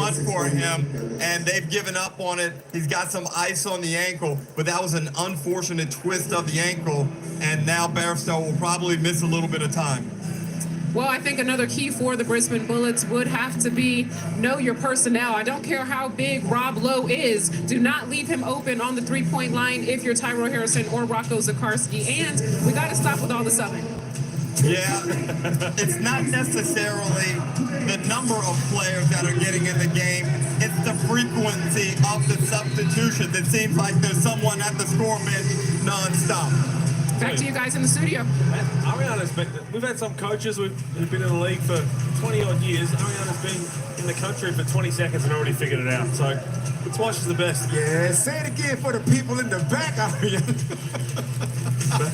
much for him, and they've given up on it. He's got some ice on the ankle, but that was an unfortunate twist of the ankle, and now Bairstow will probably miss a little bit of time. Well, I think another key for the Brisbane Bullets would have to be know your personnel. I don't care how big Rob Lowe is. Do not leave him open on the three-point line if you're Tyrell Harrison or Rocco Zakarski. And we got to stop with all the subbing. Yeah, it's not necessarily the number of players that are getting in the game. It's the frequency of the substitutions. It seems like there's someone at the score bench nonstop. Back to you guys in the studio. Ariana's been, we've had some coaches who've been in the league for 20-odd years. Ariana's been in the country for 20 seconds and already figured it out. So that's why she's the best. Yeah, say it again for the people in the back, Ariana.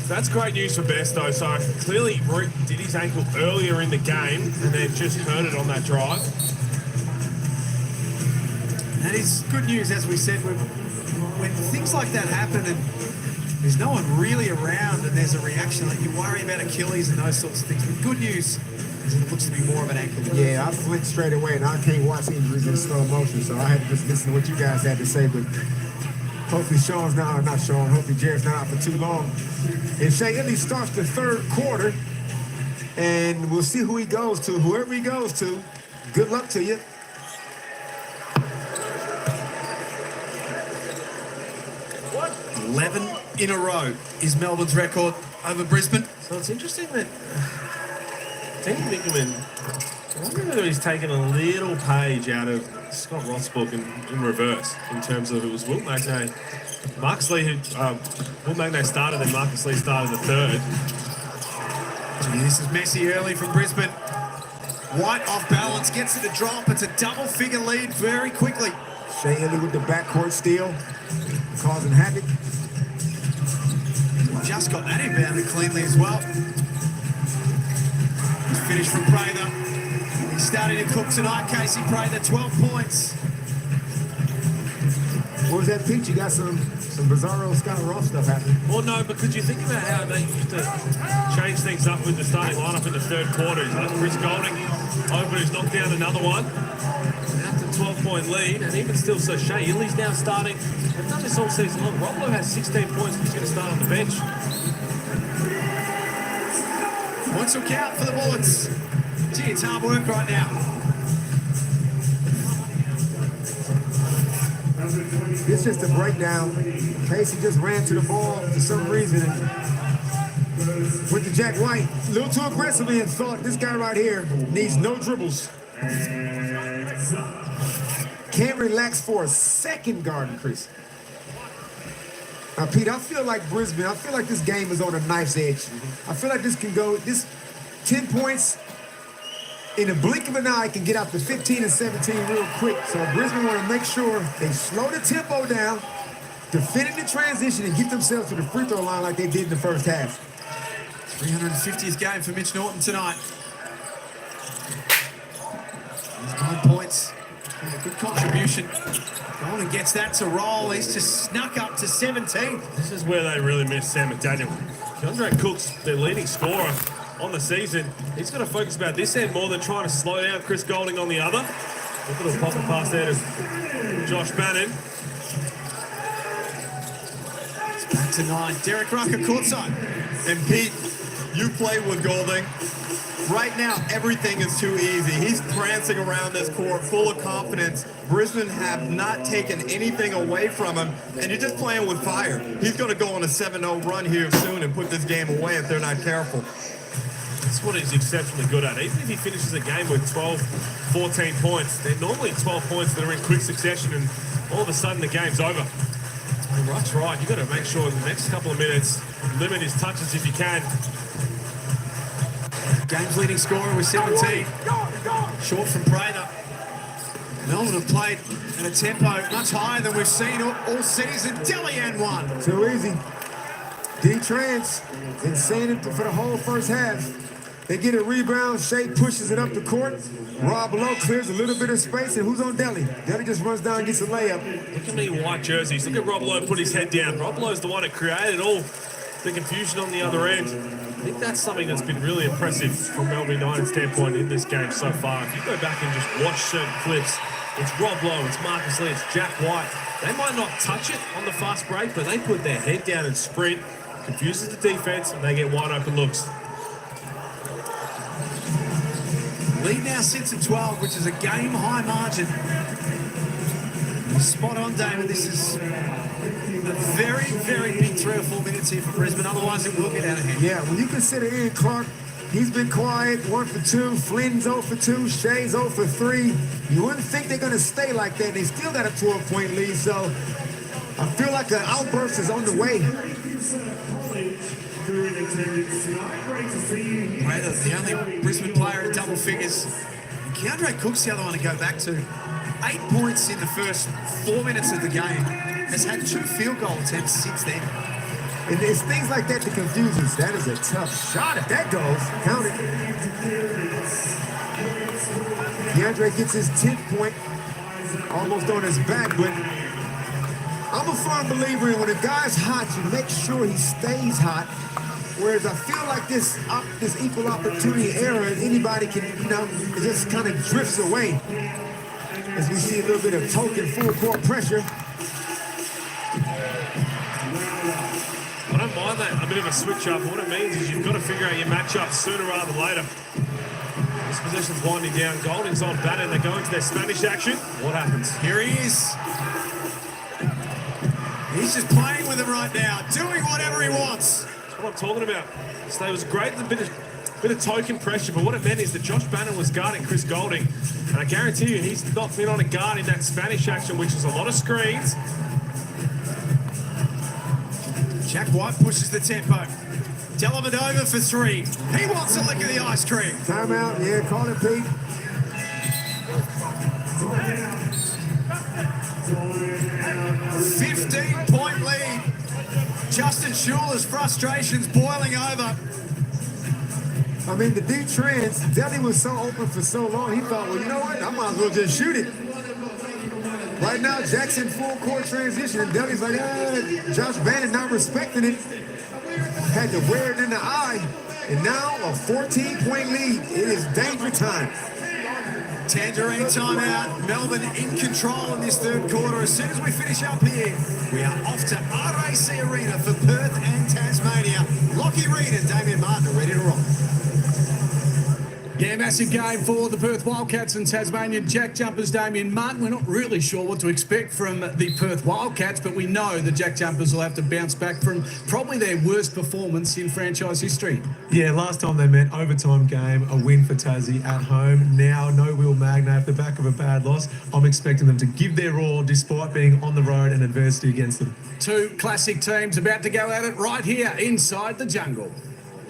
That's great news for Bairstow. So clearly did his ankle earlier in the game and then just hurt it on that drive. That is good news, as we said, when things like that happen and there's no one really around and there's a reaction, like you worry about Achilles and those sorts of things. But good news is it looks to be more of an ankle. Yeah, I flinched straight away, and I can't watch injuries in slow motion, so I had to just listen to what you guys had to say. But hopefully Sean's not Sean, hopefully Jared's not out for too long. And Shea Illy starts the third quarter, and we'll see who he goes to. Whoever he goes to, good luck to you. What? 11 in a row is Melbourne's record over Brisbane. So it's interesting that Team Nickerman, I wonder whether he's taken a little page out of Scott Roth's book in reverse in terms of it was Will Magnay. Marcus Lee, Will Magnay started and Marcus Lee started the third. This is messy early from Brisbane. White off balance, gets it to drop. It's a double-figure lead very quickly. Shea Illy with the backcourt steal, causing havoc. Just got that inbounded cleanly as well. Finish from Prather. He's starting to cook tonight, Casey Prather, 12 points. What was that pitch? You got some bizarro Scott Roth stuff happening. Well, no, but could you think about how they used to change things up with the starting lineup in the third quarter? He's let Chris Golding open, he's knocked down another one. Now to 12-point lead, and even still, so Shea Illy's now starting. They've done this all season long. Rob Lowe has 16 points, he's going to start on the bench. Points will count for the Bullets. Gee, it's hard work right now. It's just a breakdown. Casey just ran to the ball for some reason. With the Jack White a little too aggressively and thought this guy right here needs no dribbles. Can't relax for a second guarding Chris. Now, Pete, I feel like Brisbane, I feel like this game is on a knife's edge. I feel like this can go, this 10 points in a blink of an eye can get out to 15 and 17 real quick. So Brisbane want to make sure they slow the tempo down, defend in the transition, and get themselves to the free throw line like they did in the first half. 350th game for Mitch Norton tonight. He's 9 points. A good contribution. Golden gets that to roll. He's just snuck up to 17. This is where they really miss Sam McDaniel. DeAndre Cook's their leading scorer on the season. He's got to focus about this end more than trying to slow down Chris Golding on the other. Look at the popping pass there to Josh Bannon. It's back to 9. Derek Rucker courtside. And Pete, you play with Golding. Right now, everything is too easy. He's prancing around this court full of confidence. Brisbane have not taken anything away from him, and you're just playing with fire. He's going to go on a 7-0 run here soon and put this game away if they're not careful. That's what he's exceptionally good at. Even if he finishes a game with 12, 14 points, they're normally 12 points that are in quick succession, and all of a sudden the game's over. And Ruck's right. You've got to make sure in the next couple of minutes, limit his touches if you can. Game's leading scorer with 17. Short from Prather. Melbourne have played at a tempo much higher than we've seen all season. Delian won. Too easy. D-Trans insane for the whole first half. They get a rebound. Shea pushes it up the court. Rob Lowe clears a little bit of space, and who's on Deli? Deli just runs down and gets a layup. Look at me white jerseys. Look at Rob Lowe put his head down. Rob Lowe's the one that created all the confusion on the other end. I think that's something that's been really impressive from Melbourne United's standpoint in this game so far. If you go back and just watch certain clips, It's Rob Lowe, it's Marcus Lee, it's Jack White. They might not touch it on the fast break, but they put their head down and sprint, confuses the defense, and they get wide open looks. Lead now sits at 12, which is a game-high margin. Spot on, David. This is a very, very big 3 or 4 minutes here for Brisbane. Otherwise, it will get out of hand. Yeah, when you consider Ian Clark, he's been quiet, 1 for 2. Flynn's 0 for 2. Shea's 0 for 3. You wouldn't think they're going to stay like that. They still got a 12-point lead, so I feel like an outburst is on the way. The only Brisbane player in double figures. Keandre Cook's the other one to go back to. 8 points in the first 4 minutes of the game. Has had 2 field goal attempts since then. And it's things like that that confuse us. That is a tough shot. If that goes, count it. DeAndre gets his 10th point almost on his back, but I'm a firm believer in when a guy's hot, you make sure he stays hot. Whereas I feel like this equal opportunity era, anybody can, it just kind of drifts away. As we see a little bit of token full court pressure. I don't mind that, a bit of a switch up. What it means is you've got to figure out your matchup sooner rather than later. This possession's winding down. Golding's on batter. They go into their Spanish action. What happens? Here he is. He's just playing with them right now, doing whatever he wants. That's what I'm talking about. So it was great, a bit of token pressure, but what it meant is that Josh Bannon was guarding Chris Golding. And I guarantee you, he's not been on a guard in that Spanish action, which is a lot of screens. Jack White pushes the tempo. Dellavedova for 3. He wants a lick of the ice cream. Timeout, yeah, call it, Pete. A 15-point lead. Justin Schuler's frustrations boiling over. I mean, the deep trends, Delly was so open for so long, he thought, well, you know what? I might as well just shoot it. Right now, Jackson full court transition, and Delly's like, Josh Bannon not respecting it. Had to wear it in the eye, and now a 14-point lead. It is danger time. Tangerine timeout. Melbourne in control in this third quarter. As soon as we finish up here, we are off to RAC Arena for Perth and Tasmania. Lockie Reed and Damien Martin are ready to roll. Yeah, massive game for the Perth Wildcats and Tasmanian Jack Jumpers. Damien Martin, we're not really sure what to expect from the Perth Wildcats, but we know the Jack Jumpers will have to bounce back from probably their worst performance in franchise history. Yeah, last time they met, overtime game, a win for Tassie at home. Now, no Will Magna at the back of a bad loss. I'm expecting them to give their all despite being on the road and adversity against them. 2 classic teams about to go at it right here inside the jungle.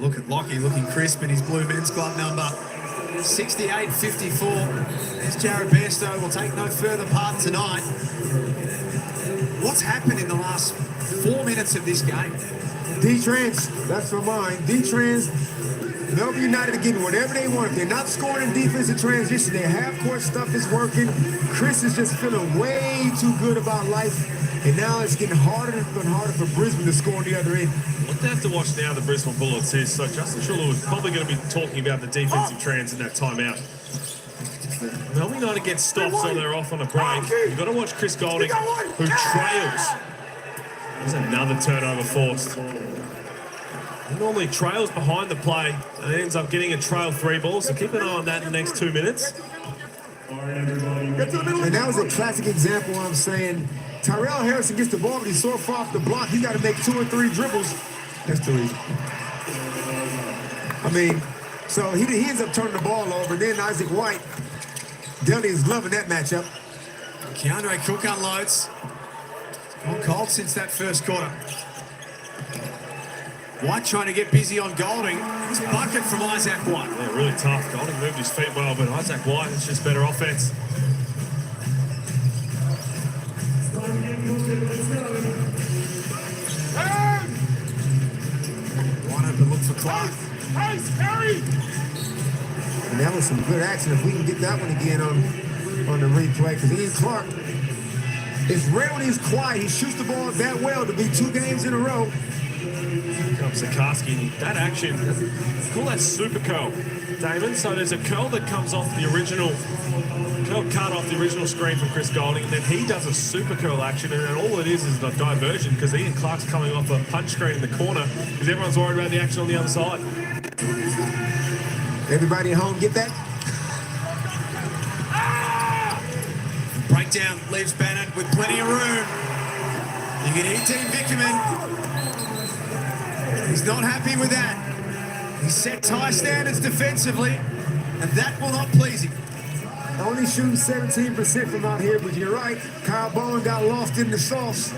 Look at Lockie looking crisp in his blue men's club number. 68-54. As Jared Bairstow will take no further part tonight. What's happened in the last 4 minutes of this game? D-Trans, that's for mine. D-Trans, Melbourne United are getting whatever they want. If they're not scoring in defensive transition, their half-court stuff is working. Chris is just feeling way too good about life. And now it's getting harder and harder for Brisbane to score on the other end. What they have to watch now, the Brisbane Bullets, is so Justin Schuller was probably going to be talking about the defensive trends in that timeout. Melbourne United gets stopped, so they're off on a break. You've got to watch Chris Golding, who trails. There's another turnover forced. He normally trails behind the play and ends up getting a trail 3 ball, so keep an eye on that in the next 2 minutes. And that was a classic example where I'm saying Tyrell Harrison gets the ball, but he's so far off the block, he got to make 2 or 3 dribbles. That's too easy. I mean, so he ends up turning the ball over. Then Isaac White, Delhi is loving that matchup. Keandre Cook unloads. Gone cold since that first quarter. White trying to get busy on Golding. It's a bucket from Isaac White. Yeah, really tough. Golding moved his feet well, but Isaac White, it's just better offense. Wide open look for Clark. And that was some good action. If we can get that one again on the replay, because Ian Clark, it's rare when he's quiet. He shoots the ball that well to be 2 games in a row. Here comes Sikorsky. That action, call that super curl, Damon. So there's a curl that comes off the original curl cut off the original screen from Chris Golding, and then he does a super curl action, and all it is a diversion because Ian Clark's coming off a punch screen in the corner because everyone's worried about the action on the other side. Everybody at home get that? Breakdown leaves Bennett with plenty of room. You can hear Dean Vickerman. He's not happy with that. He's set high standards defensively, and that will not please him. Only shooting 17% from out here, but you're right. Kyle Bowen got lost in the sauce.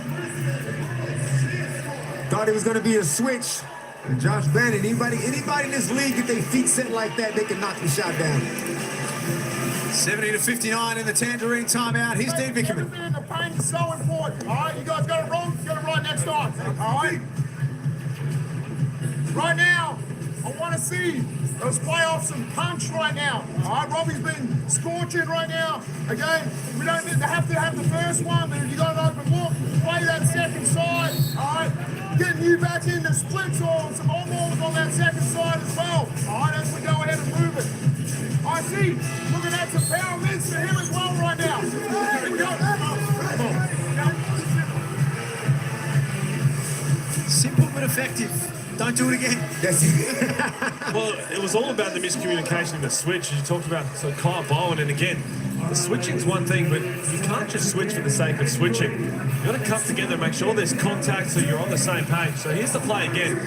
Thought it was going to be a switch. And Josh Bannon, anybody in this league, if they feet set like that, they can knock the shot down. 70-59 in the Tangerine timeout. Here's Dean Vickerman. The paint is so important. All right, you guys got it wrong. Get it right next time. All right. Right now, I want to see those playoffs some punch right now. All right, Robbie's been scorching right now. Again, we don't have to have the first one, but if you got an open look, play that second side. All right, getting you back into splits or some on balls on that second side as well. All right, as we go ahead and move it. I see. Looking at some power mids for him as well right now. Here we go. Simple but effective. Don't do it again. Well, it was all about the miscommunication in the switch. You talked about Kyle Bowen, and again, the switching's one thing, but you can't just switch for the sake of switching. You've got to come together and make sure there's contact so you're on the same page. So here's the play again.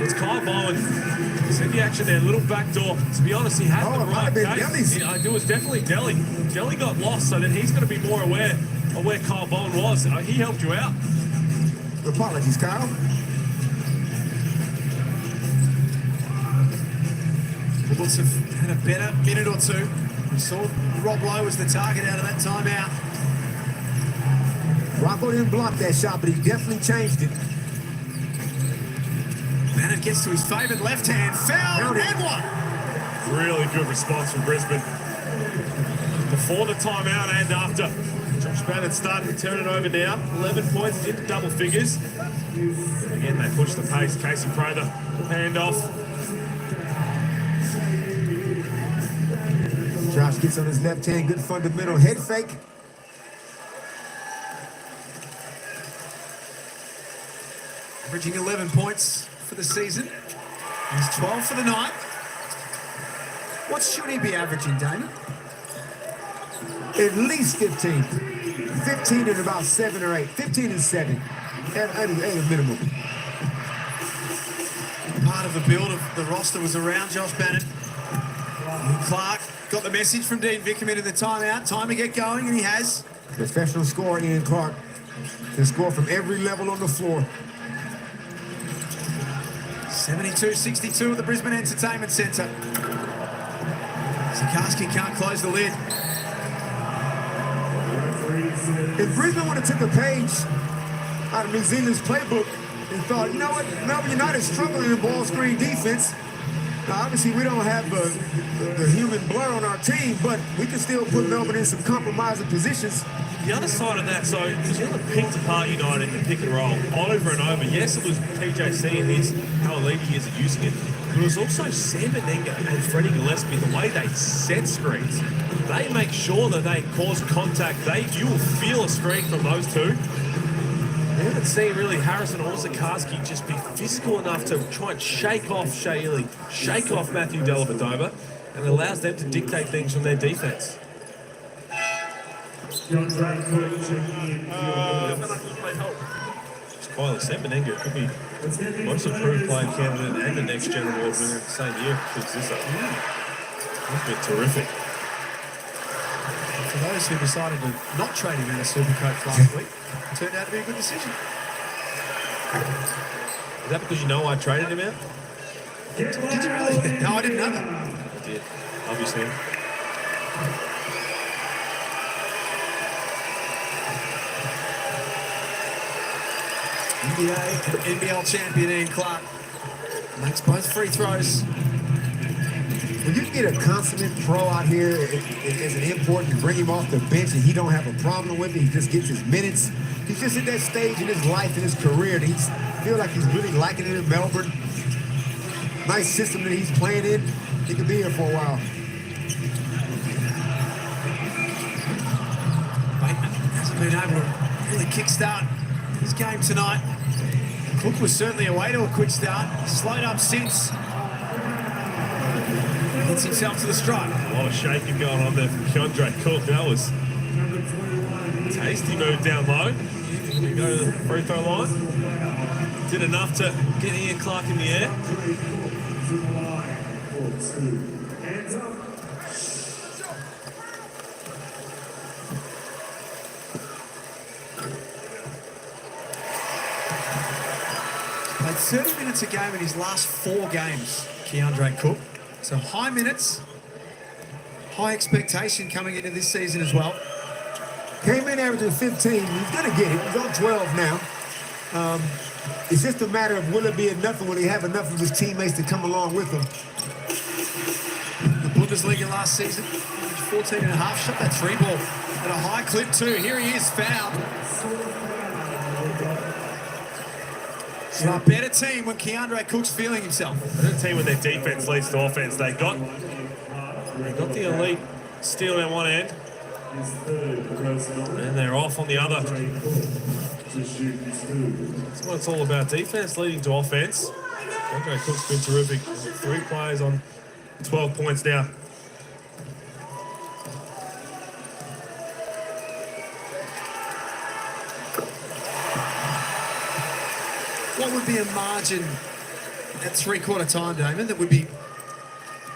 It's Kyle Bowen. See the action there, little back door. To be honest, he had the right case. It was definitely Delhi. Delhi got lost, so then he's going to be more aware of where Kyle Bowen was. He helped you out. Apologies, Kyle. Bullets have had a better minute or two. We saw Rob Lowe was the target out of that timeout. Rocco didn't block that shot, but he definitely changed it. Bennett gets to his favourite left hand. Foul and one. Really good response from Brisbane. Before the timeout and after. Josh Bennett starting to turn it over now. 11 points into double figures. Again, they push the pace. Casey Prather, hand off. Josh gets on his left hand, good fundamental head fake. Averaging 11 points for the season. He's 12 for the night. What should he be averaging, Damon? At least 15. 15 and about 7 or 8. 15 and 7 at a minimum. Part of the build of the roster was around Josh Bennett. Clark got the message from Dean Vickerman in the timeout. Time to get going, and he has. Professional scorer Ian Clark can score from every level on the floor. 72-62 at the Brisbane Entertainment Centre. Sikorsky can't close the lid. If Brisbane would have took a page out of New Zealand's playbook and thought, you know what, Melbourne United is struggling in ball screen defense. Now, obviously, we don't have the human blur on our team, but we can still put Melbourne in some compromising positions. The other side of that, so New Zealand picked apart United in the pick and roll over and over. Yes, it was PJC and how elite he is at using it, but it was also Sam Menenga and Freddie Gillespie, the way they set screens. They make sure that they cause contact. You will feel a screen from those two. We haven't seen really Harrison or Sikorsky just be physical enough to try and shake off Shea Ely, shake off Matthew Dellavedova, and it allows them to dictate things from their defense. It's Kyler Sembenenga could be most improved player candidate and the next Gen Award winner in the same year. Picks this up. That's been terrific. For those who decided to not trade him out of Supercoach last week, it turned out to be a good decision. Is that because you know I traded him out? Did you really? No, I didn't know that. I did, obviously. NBA and NBL champion Ian Clark makes both free throws. When you get a consummate pro out here as an import and bring him off the bench and he don't have a problem with it, he just gets his minutes. He's just at that stage in his life and his career that he's feel like he's really liking it in Melbourne. Nice system that he's playing in. He could be here for a while. Hasn't been able to really kickstart his game tonight. Cook was certainly away to a quick start. Slowed up since. Gets himself to the strike. A lot of shaking going on there from Keandre Cook. That was a tasty move down low. You go to the free throw line. Did enough to get Ian Clark in the air. Played 30 minutes a game in his last 4 games, Keandre Cook. So high minutes, high expectation coming into this season as well. Came in averaging 15. He's going to get it. He's on 12 now. It's just a matter of will it be enough and will he have enough of his teammates to come along with him. The Bundesliga last season, 14 and a half, shot that 3 ball at a high clip too. Here he is, fouled. So a better team when Keandre Cook's feeling himself. Better team when their defense leads to offense. They got the elite steal on one end, and they're off on the other. That's what it's all about. Defense leading to offense. Keandre Cook's been terrific. 3 players on 12 points now. What would be a margin at 3/4 time, Damon, that would be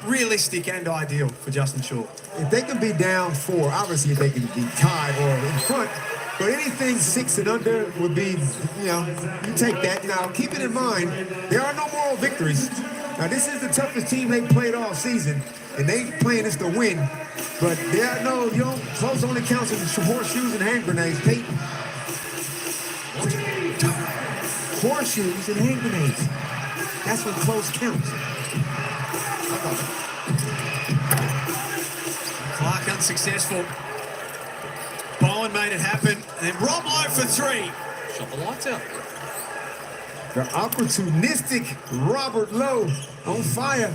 realistic and ideal for Justin Shaw? If they can be down 4, obviously they can be tied or in front, but anything 6 and under would be, you take that. Now, keep it in mind, there are no moral victories. Now, this is the toughest team they played all season, and they playing this to win, but there are no, close only counts in horseshoes and hand grenades. Horseshoes and hand grenades. That's when close counts. Clark unsuccessful. Bowen made it happen. And Rob Lowe for 3. Shot the lights out. The opportunistic Robert Lowe on fire.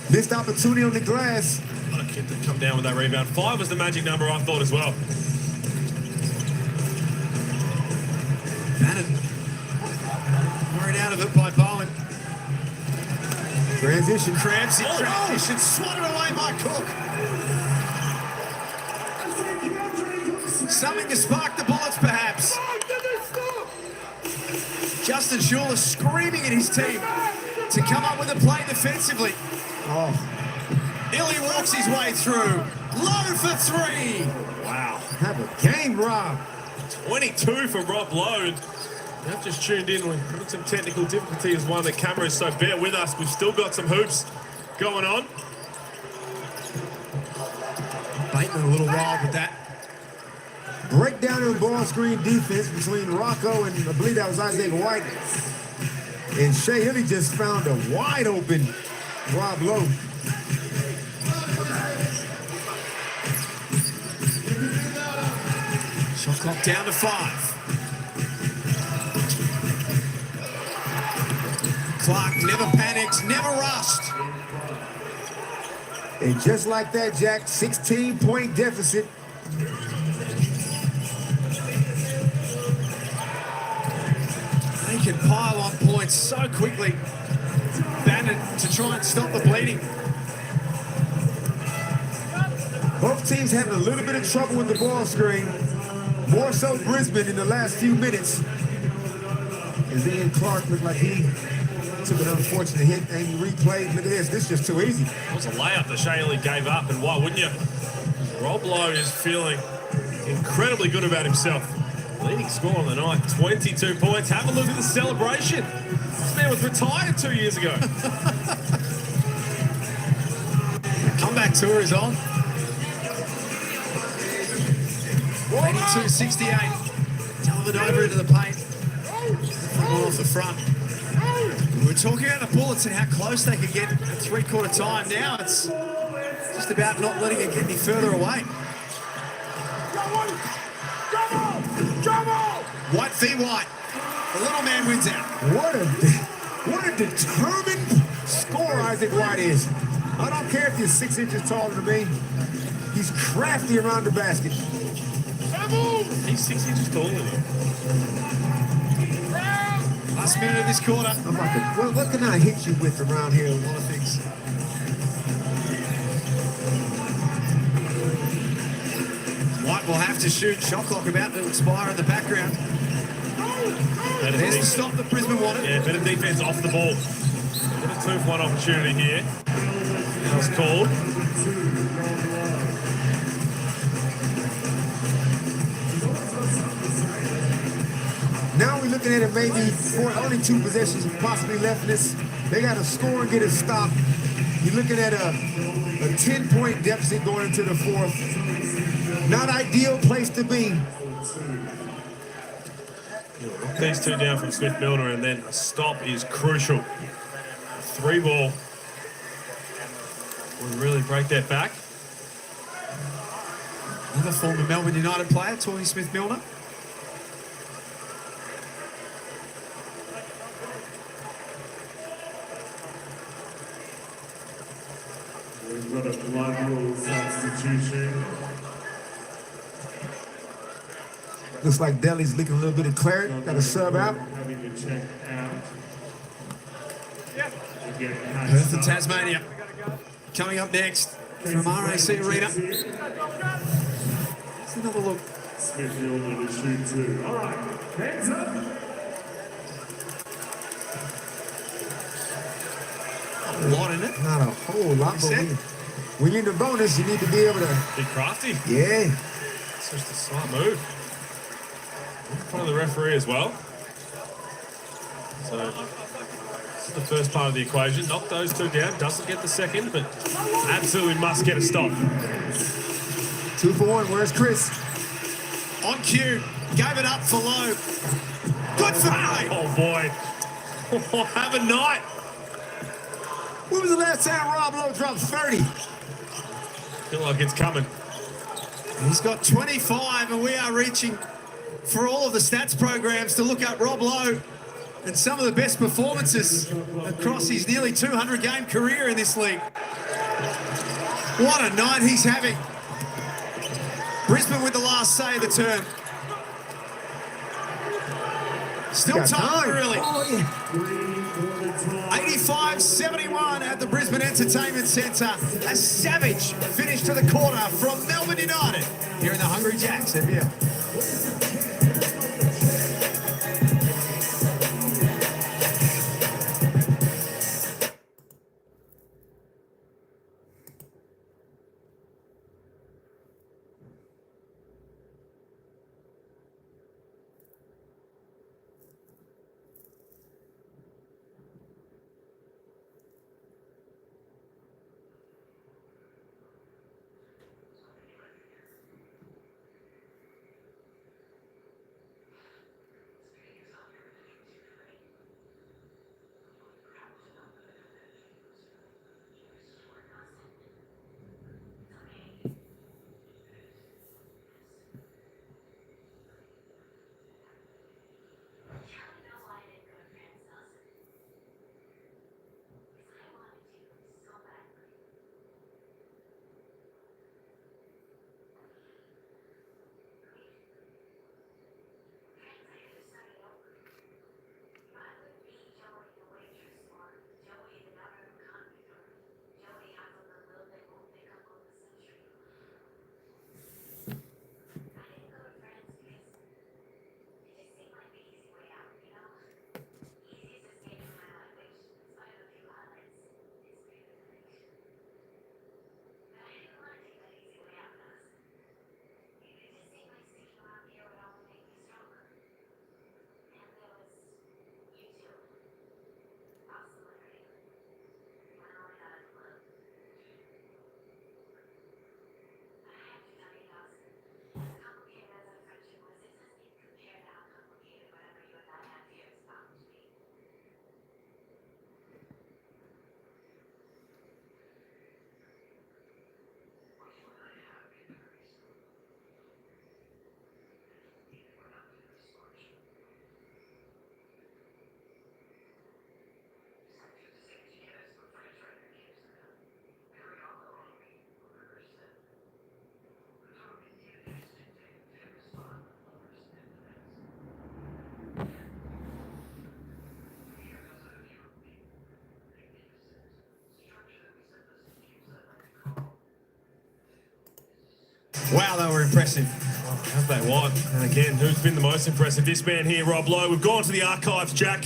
Missed opportunity on the glass. What a kid to come down with that rebound. 5 was the magic number, I thought, as well. Bannon worried out of it by Bowen. Transition. Crabs in transition. Swatted away by Cook. Something to spark the bullets, perhaps. Justin Schuler screaming at his team to come up with a play defensively. Oh. Illy walks his way through. Lowe for 3. Wow. Have a game, Rob. 22 for Rob Lowe. I've just tuned in. We're having some technical difficulty as one of the cameras, so bear with us. We've still got some hoops going on. Bateman a little wild with that. Breakdown on ball screen defense between Rocco and I believe that was Isaac White. And Shea Hilly just found a wide open Rob Lowe. Shot clock down to 5. Clark never panics, never rushed. And just like that, Jack, 16-point deficit. They can pile on points so quickly. Bannon to try and stop the bleeding. Both teams having a little bit of trouble with the ball screen. More so Brisbane in the last few minutes. As Ian Clark looked like he took an unfortunate hit and he replayed. Look at this. This is just too easy. It was a layup that Shea Hilly gave up, and why wouldn't you? Rob Lowe is feeling incredibly good about himself. Leading score on the night, 22 points. Have a look at the celebration. This man was retired 2 years ago. Comeback tour is on. 82-68. Delivered over into the paint. From off the front. We're talking about the Bullets and how close they could get at 3/4 time. Now it's just about not letting it get any further away. White v. White. The little man wins out. What a determined scorer Isaac White is. I don't care if you're 6 inches taller than me. He's crafty around the basket. He's 6 inches taller than him. Last minute of this quarter. I'm like, what can I hit you with around here? A lot of things. White will have to shoot. Shot clock about to expire in the background. There's the stop that Brisbane wanted. Yeah, better defense off the ball. Got a 2-for-1 opportunity here. That was called. Now we're looking at it maybe only 2 possessions possibly left in this. They got to score and get a stop. You're looking at a 10-point deficit going into the 4th. Not ideal place to be. Knock these 2 down from Smith Milner, and then a stop is crucial. 3 ball would really break that back. Another former Melbourne United player, Tony Smith-Milner. We've got a blood rule substitution. Looks like Delhi's leaking a little bit of claret. Got a sub out. Having to check out. Perth and Tasmania. Coming up next from RAC Arena. Let's another look. Smith Milner to shoot 2. All right, hands up. A lot in it. Not a whole lot, but when you're in the bonus, you need to be able to. Be crafty. Yeah. It's just a smart move. In front of the referee as well. So this is the first part of the equation. Knock those 2 down. Doesn't get the second, but absolutely must get a stop. 2 for 1. Where's Chris? On cue. Gave it up for Lowe. Good for Lowe. Oh boy. Have a night. When was the last time Rob Lowe dropped 30? Feel like it's coming. He's got 25, and we are reaching for all of the stats programs to look up Rob Lowe and some of the best performances across his nearly 200-game career in this league. What a night he's having. Brisbane with the last say of the term. Still time, really. Oh, yeah. 85-71 at the Brisbane Entertainment Centre. A savage finish to the quarter from Melbourne United here in the Hungry Jacks NBL. Wow, they were impressive. Have they what? And again, who's been the most impressive? This man here, Rob Lowe. We've gone to the archives, Jack.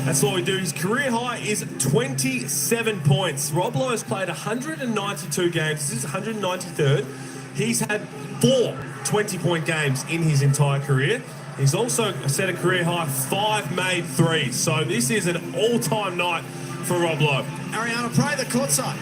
That's all we do. His career high is 27 points. Rob Lowe has played 192 games. This is 193rd. He's had 4 20-point games in his entire career. He's also set a career high 5 made threes. So this is an all-time night for Rob Lowe. Ariana, pray the courtside.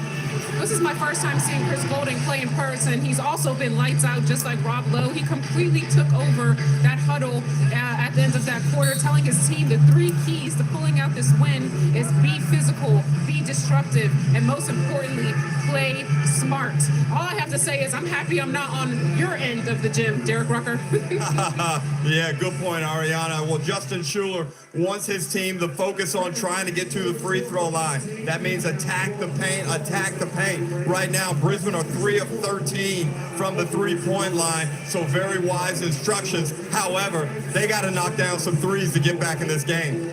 This is my first time seeing Chris Golding play in person. He's also been lights out, just like Rob Lowe. He completely took over that huddle at the end of that quarter, telling his team the 3 keys to pulling out this win is be physical, be disruptive, and most importantly, play smart. All I have to say is I'm happy I'm not on your end of the gym, Derek Rucker. Yeah, good point, Ariana. Well, Justin Schuler wants his team to focus on trying to get to the free throw line. That means attack the paint, attack the paint. Right now, Brisbane are 3 of 13 from the three-point line, so very wise instructions. However, they got to knock down some threes to get back in this game.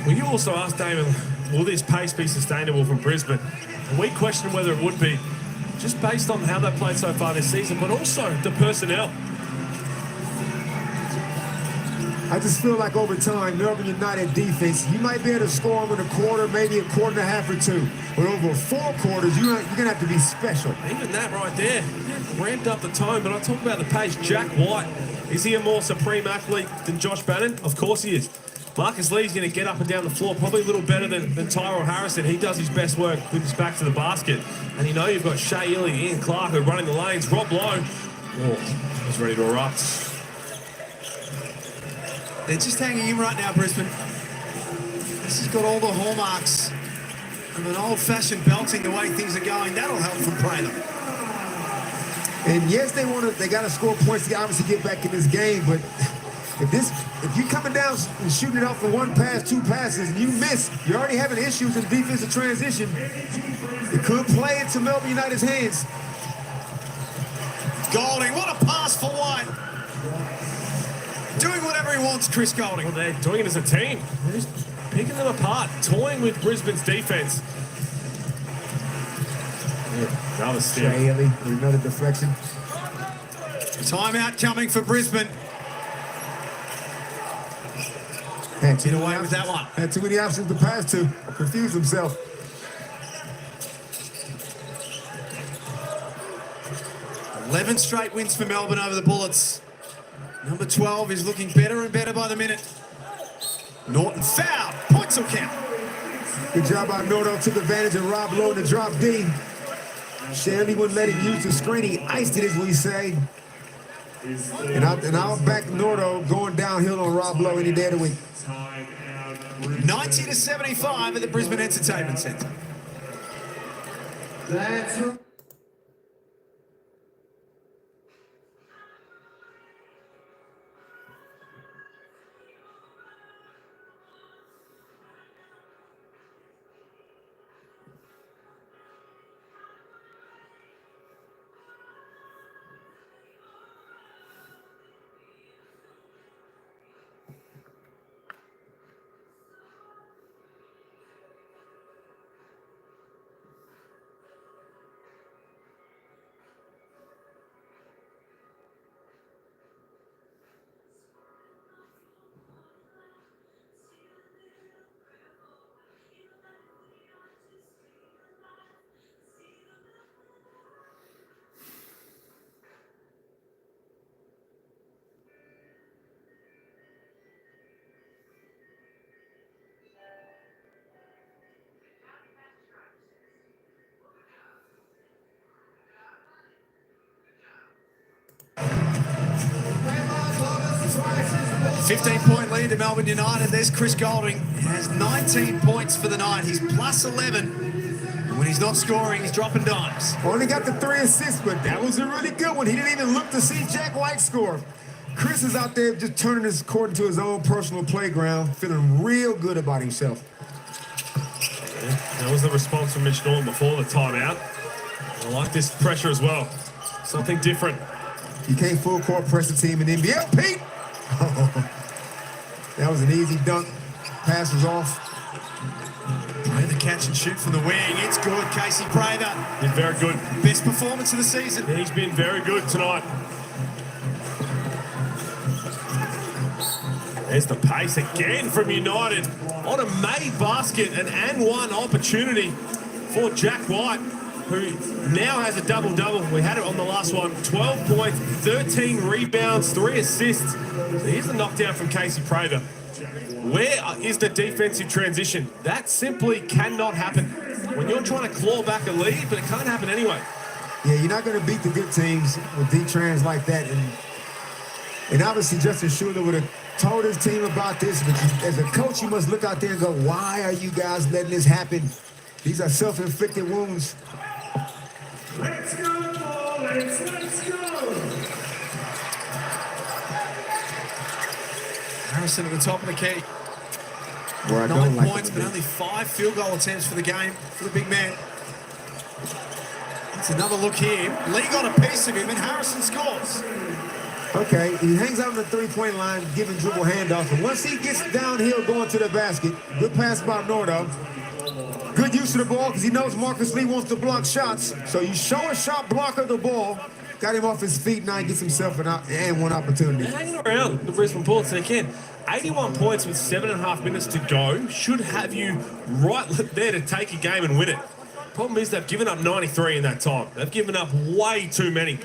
Well, you also asked Damon, will this pace be sustainable from Brisbane? And we questioned whether it would be, just based on how they've played so far this season, but also the personnel. I just feel like over time, Melbourne United defense, you might be able to score them in a quarter, maybe a quarter and a half or 2. But over 4 quarters, you're going to have to be special. Even that right there, ramped up the tone. But I talk about the pace. Jack White, is he a more supreme athlete than Josh Bannon? Of course he is. Marcus Lee's going to get up and down the floor, probably a little better than Tyrell Harrison. He does his best work with his back to the basket. And you know you've got Shea Illy, Ian Clark who are running the lanes. Rob Lowe, he's ready to erupt. They're just hanging in right now, Brisbane. This has got all the hallmarks of an old-fashioned belting the way things are going. That'll help from Prater. And yes, they got to score points to obviously get back in this game, but if you're coming down and shooting it off for 1 pass, 2 passes, and you miss, you're already having issues in defensive transition. It could play into Melbourne United's hands. Golding, what a pass for White. Doing whatever he wants, Chris Golding. Well, they're doing it as a team. They're just picking them apart, toying with Brisbane's defense. Another steal. Shea Illy with another deflection. Timeout coming for Brisbane. Get away with that one. Had too many options to pass to. Confused himself. 11 straight wins for Melbourne over the Bullets. Number 12 is looking better and better by the minute. Norton foul. Points will count. Good job by Norton. Took advantage of Rob Lowe in the drop D. Shanley wouldn't let him use the screen. He iced it, as we say. And I'll back Nordo going downhill on Rob Lowe any day of the week. 90-75 at the Brisbane Entertainment Centre. That's right. Point lead to Melbourne United. There's Chris Golding. He has 19 points for the night. He's plus 11. And when he's not scoring, he's dropping dimes. Only got the 3 assists, but that was a really good one. He didn't even look to see Jack White score. Chris is out there just turning his court into his own personal playground, feeling real good about himself. Yeah, that was the response from Mitch Norton before the timeout. I like this pressure as well. Something different. You can't full court press the team in NBL, Pete. That was an easy dunk. Pass was off. Play the catch and shoot from the wing. It's good. Casey Prather, He's very good. best performance of the season. He's been very good tonight. There's the pace again from United on a made basket, an and one opportunity for Jack White, who now has a double-double. We had it on the last one. 12 points, 13 rebounds, 3 assists. So here's the knockdown from Casey Prather. Where is the defensive transition? That simply cannot happen when you're trying to claw back a lead, but it can't happen anyway. Yeah, you're not going to beat the good teams with D-trans like that. And obviously Justin Schuler would have told his team about this, but as a coach, you must look out there and go, why are you guys letting this happen? These are self-inflicted wounds. Let's go, Alex, let's go! Harrison at the top of the key. Where I 9 don't like points, it. but only 5 field goal attempts for the game for the big man. That's another look here. Lee got a piece of him, and Harrison scores. Okay, he hangs out on the three-point line, giving dribble handoffs. And once he gets downhill going to the basket, good pass by Nordo. Good use of the ball because he knows Marcus Lee wants to block shots. So you show a shot blocker the ball, got him off his feet, now he gets himself and one opportunity. They're hanging around the Brisbane Bullets again. 81 points with 7.5 minutes to go should have you right there to take a game and win it. Problem is they've given up 93 in that time. They've given up way too many.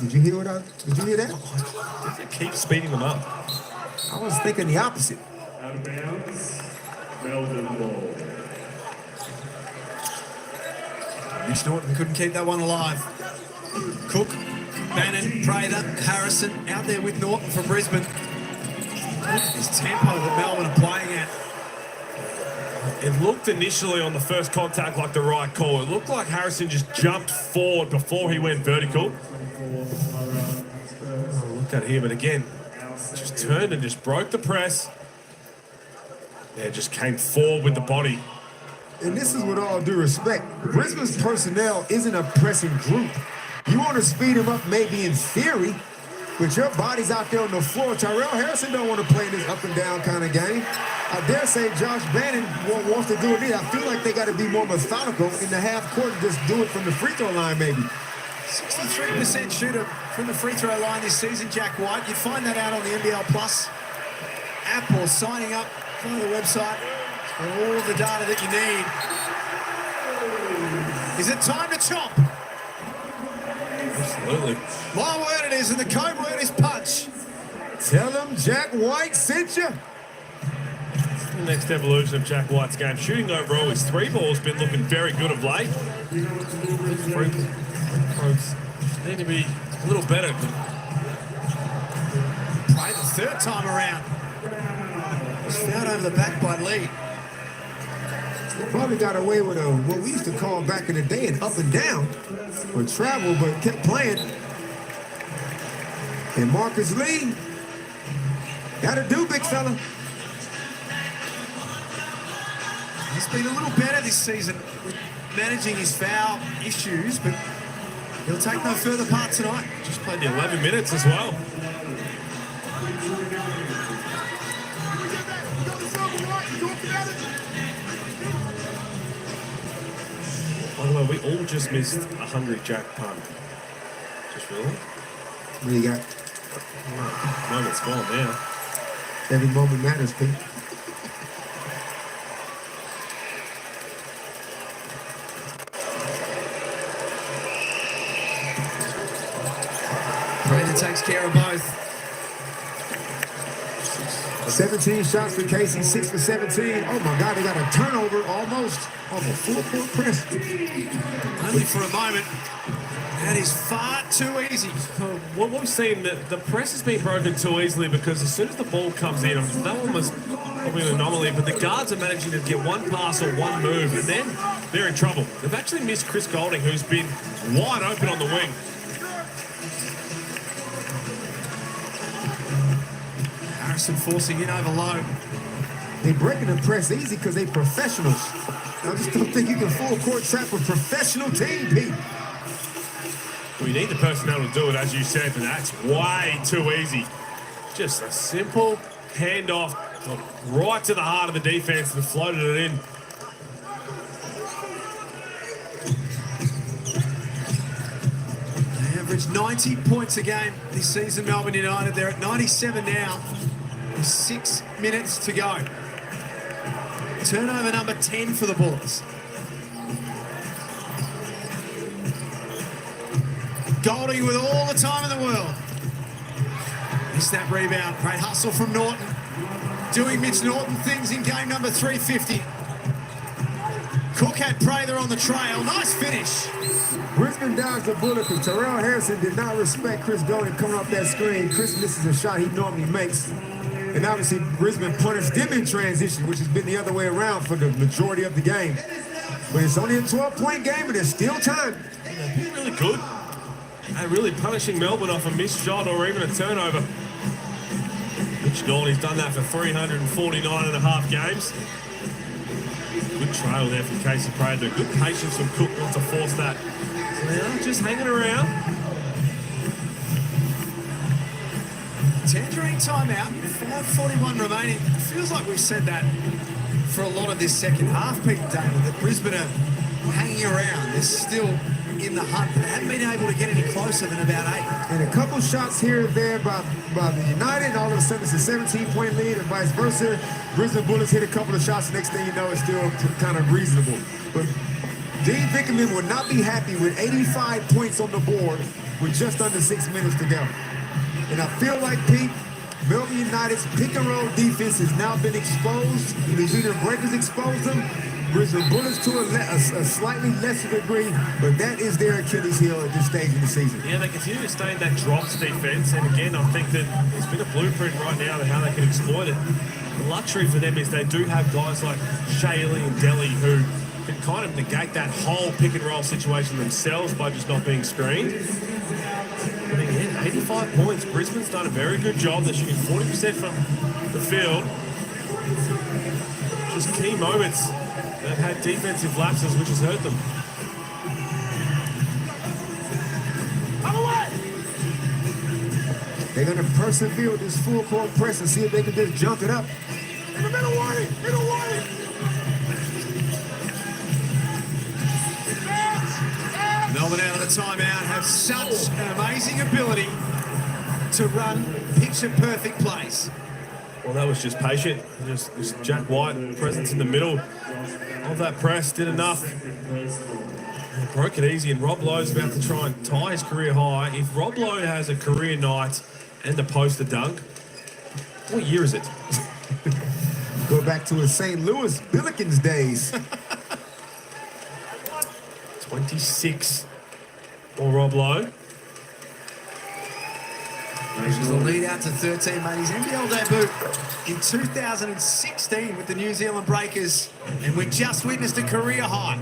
Did you hear that? They keep speeding them up. I was thinking the opposite. Out of bounds, Melbourne ball. Mitch Norton couldn't keep that one alive. Cook, Bannon, Prather, Harrison out there with Norton for Brisbane. This tempo that Melbourne are playing at. It looked initially on the first contact like the right call. It looked like Harrison just jumped forward before he went vertical. Oh, look at him, and again, just turned and just broke the press. Yeah, just came forward with the body. And this is with all due respect. Brisbane's personnel isn't a pressing group. You want to speed them up maybe in theory, but your body's out there on the floor. Tyrell Harrison don't want to play this up and down kind of game. I dare say Josh Bannon wants to do it either. I feel like they got to be more methodical in the half court and just do it from the free throw line maybe. 63% shooter from the free throw line this season, Jack White. You find that out on the NBL Plus app or signing up on the website for all the data that you need. Is it time to chop? Absolutely. My word it is, and the code word is punch. Tell them Jack White sent you. The next evolution of Jack White's game. Shooting overall, his 3 ball's been looking very good of late. Folks need to be a little better. Right, the third time around. Was fouled over the back by Lee. Probably got away with what we used to call back in the day an up and down or travel, but kept playing. And Marcus Lee, gotta do, big fella. He's been a little better this season with managing his foul issues, but he'll take no further part tonight. Just played the 11 minutes as well. By the way, we all just missed a hungry Jack pun. Just really? What do you got? Moment's gone now. Every moment matters, Pete. Brandon takes care of both. 17 shots for Casey, 6 for 17. Oh my God, they got a turnover almost off a full-court press. Only for a moment. That is far too easy. What we've seen, the press has been broken too easily because as soon as the ball comes in, that one was probably an anomaly, but the guards are managing to get one pass or one move, and then they're in trouble. They've actually missed Chris Golding, who's been wide open on the wing. Harrison forcing in over low. They breaking the press easy because they professionals. I just don't think you can full court trap a professional team, Pete. We need the personnel to do it, as you said, but that's way too easy. Just a simple handoff Right to the heart of the defense and floated it in. They average 90 points a game this season, Melbourne United. They're at 97 now. With 6 minutes to go. Turnover number 10 for the Bullets. Golding with all the time in the world. Missed that rebound. Great hustle from Norton. Doing Mitch Norton things in game number 350. Cook had Prather on the trail. Nice finish. Brisbane dodged the bullet because Terrell Harrison did not respect Chris Golding coming off that screen. Chris misses a shot he normally makes. And obviously Brisbane punished them in transition, which has been the other way around for the majority of the game. But it's only a 12-point game, and there's still time. They've been really good. They're really punishing Melbourne off a missed shot or even a turnover. Mitch Golding's done that for 349 and a half games. Good trail there from Casey Prather. Good patience from Cook not to force that. So they are just hanging around. Tangerine timeout, 5:41 remaining. It feels like we've said that for a lot of this second half, Pete Daniel, that Brisbane are hanging around. They're still in the hunt, but they haven't been able to get any closer than about 8. And a couple shots here and there by the United, and all of a sudden it's a 17-point lead, and vice versa. Brisbane Bullets hit a couple of shots, next thing you know, it's still kind of reasonable. But Dean Vickerman would not be happy with 85 points on the board with just under 6 minutes to go. And I feel like, Pete, Melbourne United's pick-and-roll defense has now been exposed. The leader breakers exposed them. Brisbane Bullets to a slightly lesser degree, but that is their Achilles heel at this stage of the season. Yeah, they continue to stay in that drops defense, and again, I think that there's been a blueprint right now of how they can exploit it. The luxury for them is they do have guys like Shaley and Delhi who can kind of negate that whole pick-and-roll situation themselves by just not being screened. But again, 85 points. Brisbane's done a very good job. They're shooting 40% from the field. Just key moments. They've had defensive lapses, which has hurt them. They're going to persevere with this full court press and see if they can just jump it up. In the middle wide, middle wide. Melbourne out of the timeout have such an amazing ability to run picture-perfect plays. Well, that was just patient. Just Jack White, presence in the middle of that press, did enough. They broke it easy, and Rob Lowe's about to try and tie his career high. If Rob Lowe has a career night and a poster dunk, what year is it? Go back to his St. Louis Billikens days. 26 for Rob Lowe. Pushes the lead out to 13, made his NBL debut in 2016 with the New Zealand Breakers, and we just witnessed a career high.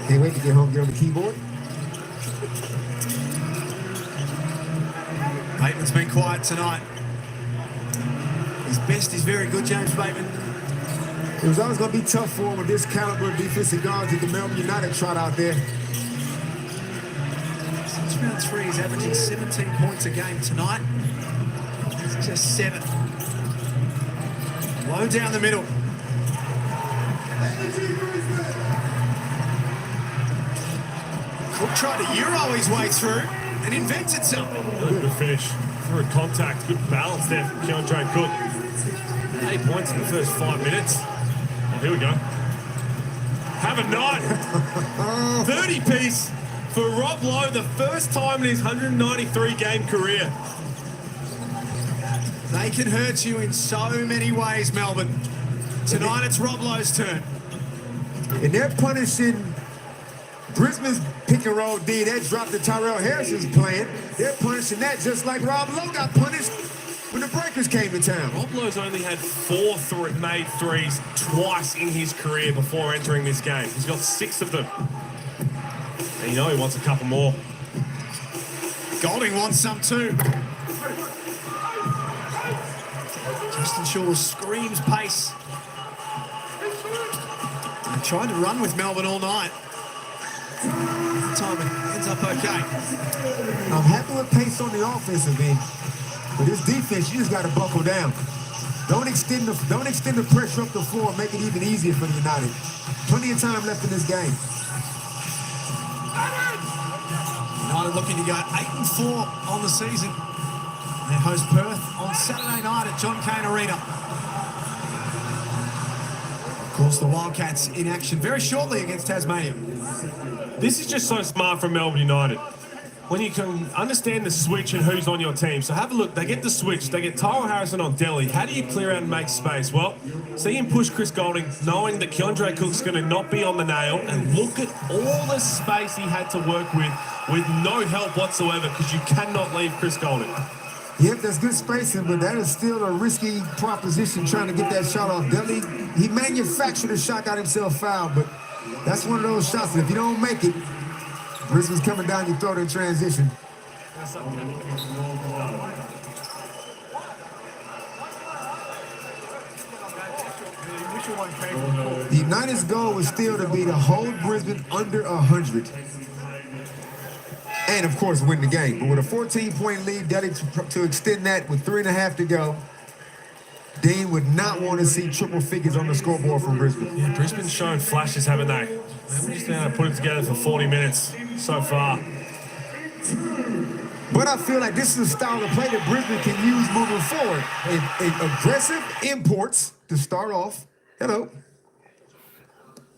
Can't wait to get home, get on the keyboard. Bateman's been quiet tonight. His best is very good, James Bateman. It was always going to be tough for him with this caliber of defensive guards that the Melbourne United trot out there. Since round 3, he's averaging 17 points a game tonight. It's just 7. Low down the middle. Cook tried to Euro his way through and invented something. Really good finish. Through contact, good balance there from Keandre Cook. 8 points in the first 5 minutes. Oh, here we go. Have a night. 30-piece for Rob Lowe, the first time in his 193-game career. They can hurt you in so many ways, Melbourne. Tonight it's Rob Lowe's turn. And they're punishing Brisbane's pick-and-roll D. That dropped to Tyrell Harrison's plan. They're punishing that just like Rob Lowe got punished when the Breakers came to town. Rob Lowe's only had 4 made threes twice in his career before entering this game. He's got 6 of them. And you know he wants a couple more. Golding wants some too. Justin Shaw screams pace. They tried to run with Melbourne all night. Time it ends up okay. I'm happy with pace on the offensive end. But this defense, you just got to buckle down. Don't extend the pressure up the floor and make it even easier for the United. Plenty of time left in this game. United looking to go 8-4 on the season. They host Perth on Saturday night at John Cain Arena. Of course, the Wildcats in action very shortly against Tasmania. This is just so smart from Melbourne United. When you can understand the switch and who's on your team. So have a look. They get the switch. They get Tyrell Harrison on Delhi. How do you clear out and make space? Well, see him push Chris Golding, knowing that Keandre Cook's going to not be on the nail. And look at all the space he had to work with no help whatsoever, because you cannot leave Chris Golding. Yep, that's good spacing, but that is still a risky proposition trying to get that shot off. Delhi, he manufactured a shot, got himself fouled, but that's one of those shots that if you don't make it, Brisbane's coming down your throat in transition. The United's goal was still to be to hold Brisbane under 100. And, of course, win the game. But with a 14-point lead, Delhi to extend that with 3.5 to go, Dean would not want to see triple figures on the scoreboard from Brisbane. Yeah, Brisbane's shown flashes, haven't they? They've just been able to put it together for 40 minutes so far. But I feel like this is a style of play that Brisbane can use moving forward. Aggressive imports to start off. Hello.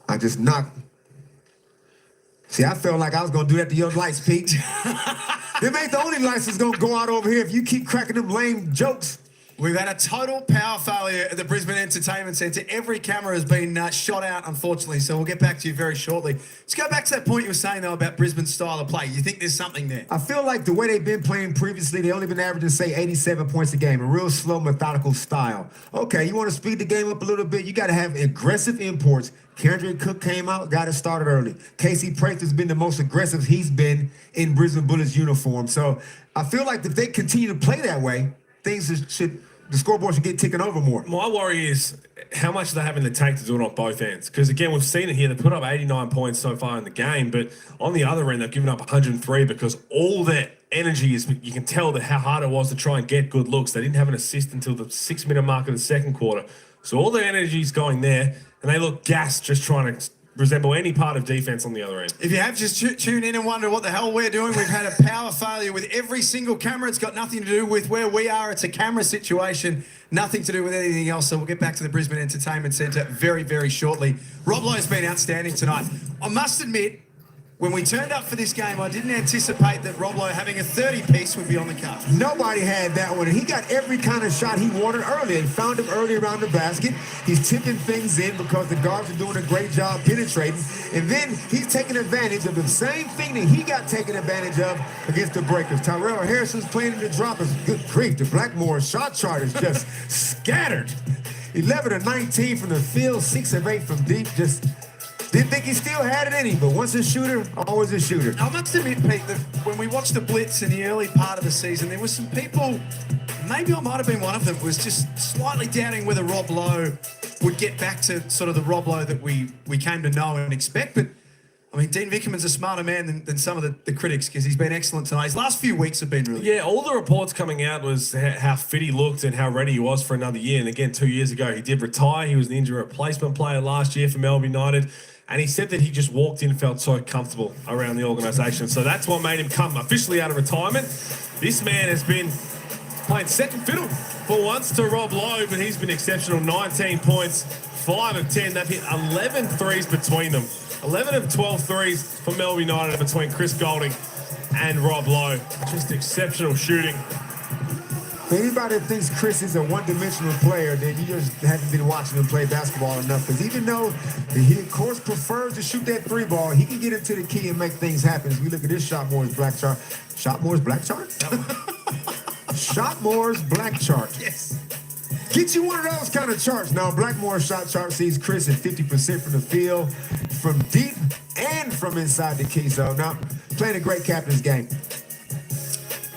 I just knocked. See, I felt like I was going to do that to your lights, Pete. Them ain't the only lights that's going to go out over here if you keep cracking them lame jokes. We've had a total power failure at the Brisbane Entertainment Centre. Every camera has been shot out, unfortunately, so we'll get back to you very shortly. Let's go back to that point you were saying, though, about Brisbane's style of play. You think there's something there? I feel like the way they've been playing previously, they've only been averaging, say, 87 points a game, a real slow, methodical style. Okay, you want to speed the game up a little bit, you got to have aggressive imports. Keandre Cook came out, got it started early. Casey Price has been the most aggressive he's been in Brisbane Bullets uniform. So I feel like if they continue to play that way, the scoreboard should get ticking over more. My worry is how much they're having to take to do it on both ends. Because, again, we've seen it here. They put up 89 points so far in the game, but on the other end, they've given up 103 because all their energy is, you can tell that how hard it was to try and get good looks. They didn't have an assist until the 6-minute mark of the second quarter. So all their energy is going there, and they look gassed just trying to resemble any part of defense on the other end. If you have just tuned in and wondered what the hell we're doing, we've had a power failure with every single camera. It's got nothing to do with where we are. It's a camera situation, nothing to do with anything else. So we'll get back to the Brisbane Entertainment Centre very, very shortly. Rob Lowe's been outstanding tonight. I must admit, when we turned up for this game, I didn't anticipate that Rob Lowe having a 30-piece would be on the card. Nobody had that one. He got every kind of shot he wanted early and found him early around the basket. He's tipping things in because the guards are doing a great job penetrating. And then he's taking advantage of the same thing that he got taken advantage of against the Breakers. Tyrell Harrison's playing in the droppers. Good grief, the Blackmore shot chart is just scattered. 11 of 19 from the field, 6 of 8 from deep. Just didn't think he still had it in him, but once a shooter, always a shooter. I must admit, Pete, that when we watched the Blitz in the early part of the season, there were some people, maybe I might have been one of them, was just slightly doubting whether Rob Lowe would get back to sort of the Rob Lowe that we came to know and expect. But, I mean, Dean Vickerman's a smarter man than some of the critics because he's been excellent tonight. His last few weeks have been really good. Yeah, all the reports coming out was how fit he looked and how ready he was for another year. And again, 2 years ago, he did retire. He was an injury replacement player last year for Melbourne United. And he said that he just walked in and felt so comfortable around the organisation. So that's what made him come officially out of retirement. This man has been playing second fiddle for once to Rob Lowe, but he's been exceptional. 19 points, 5 of 10. They've hit 11 threes between them. 11 of 12 threes for Melbourne United between Chris Golding and Rob Lowe. Just exceptional shooting. For anybody that thinks Chris is a one-dimensional player, then you just haven't been watching him play basketball enough. Because even though he, of course, prefers to shoot that 3-ball, he can get into the key and make things happen. As we look at this Shotmore's black chart. Shotmore's black chart? Shotmore's black chart. Yes. Get you one of those kind of charts. Now, Blackmore's shot chart sees Chris at 50% from the field, from deep and from inside the key zone. Now, playing a great captain's game.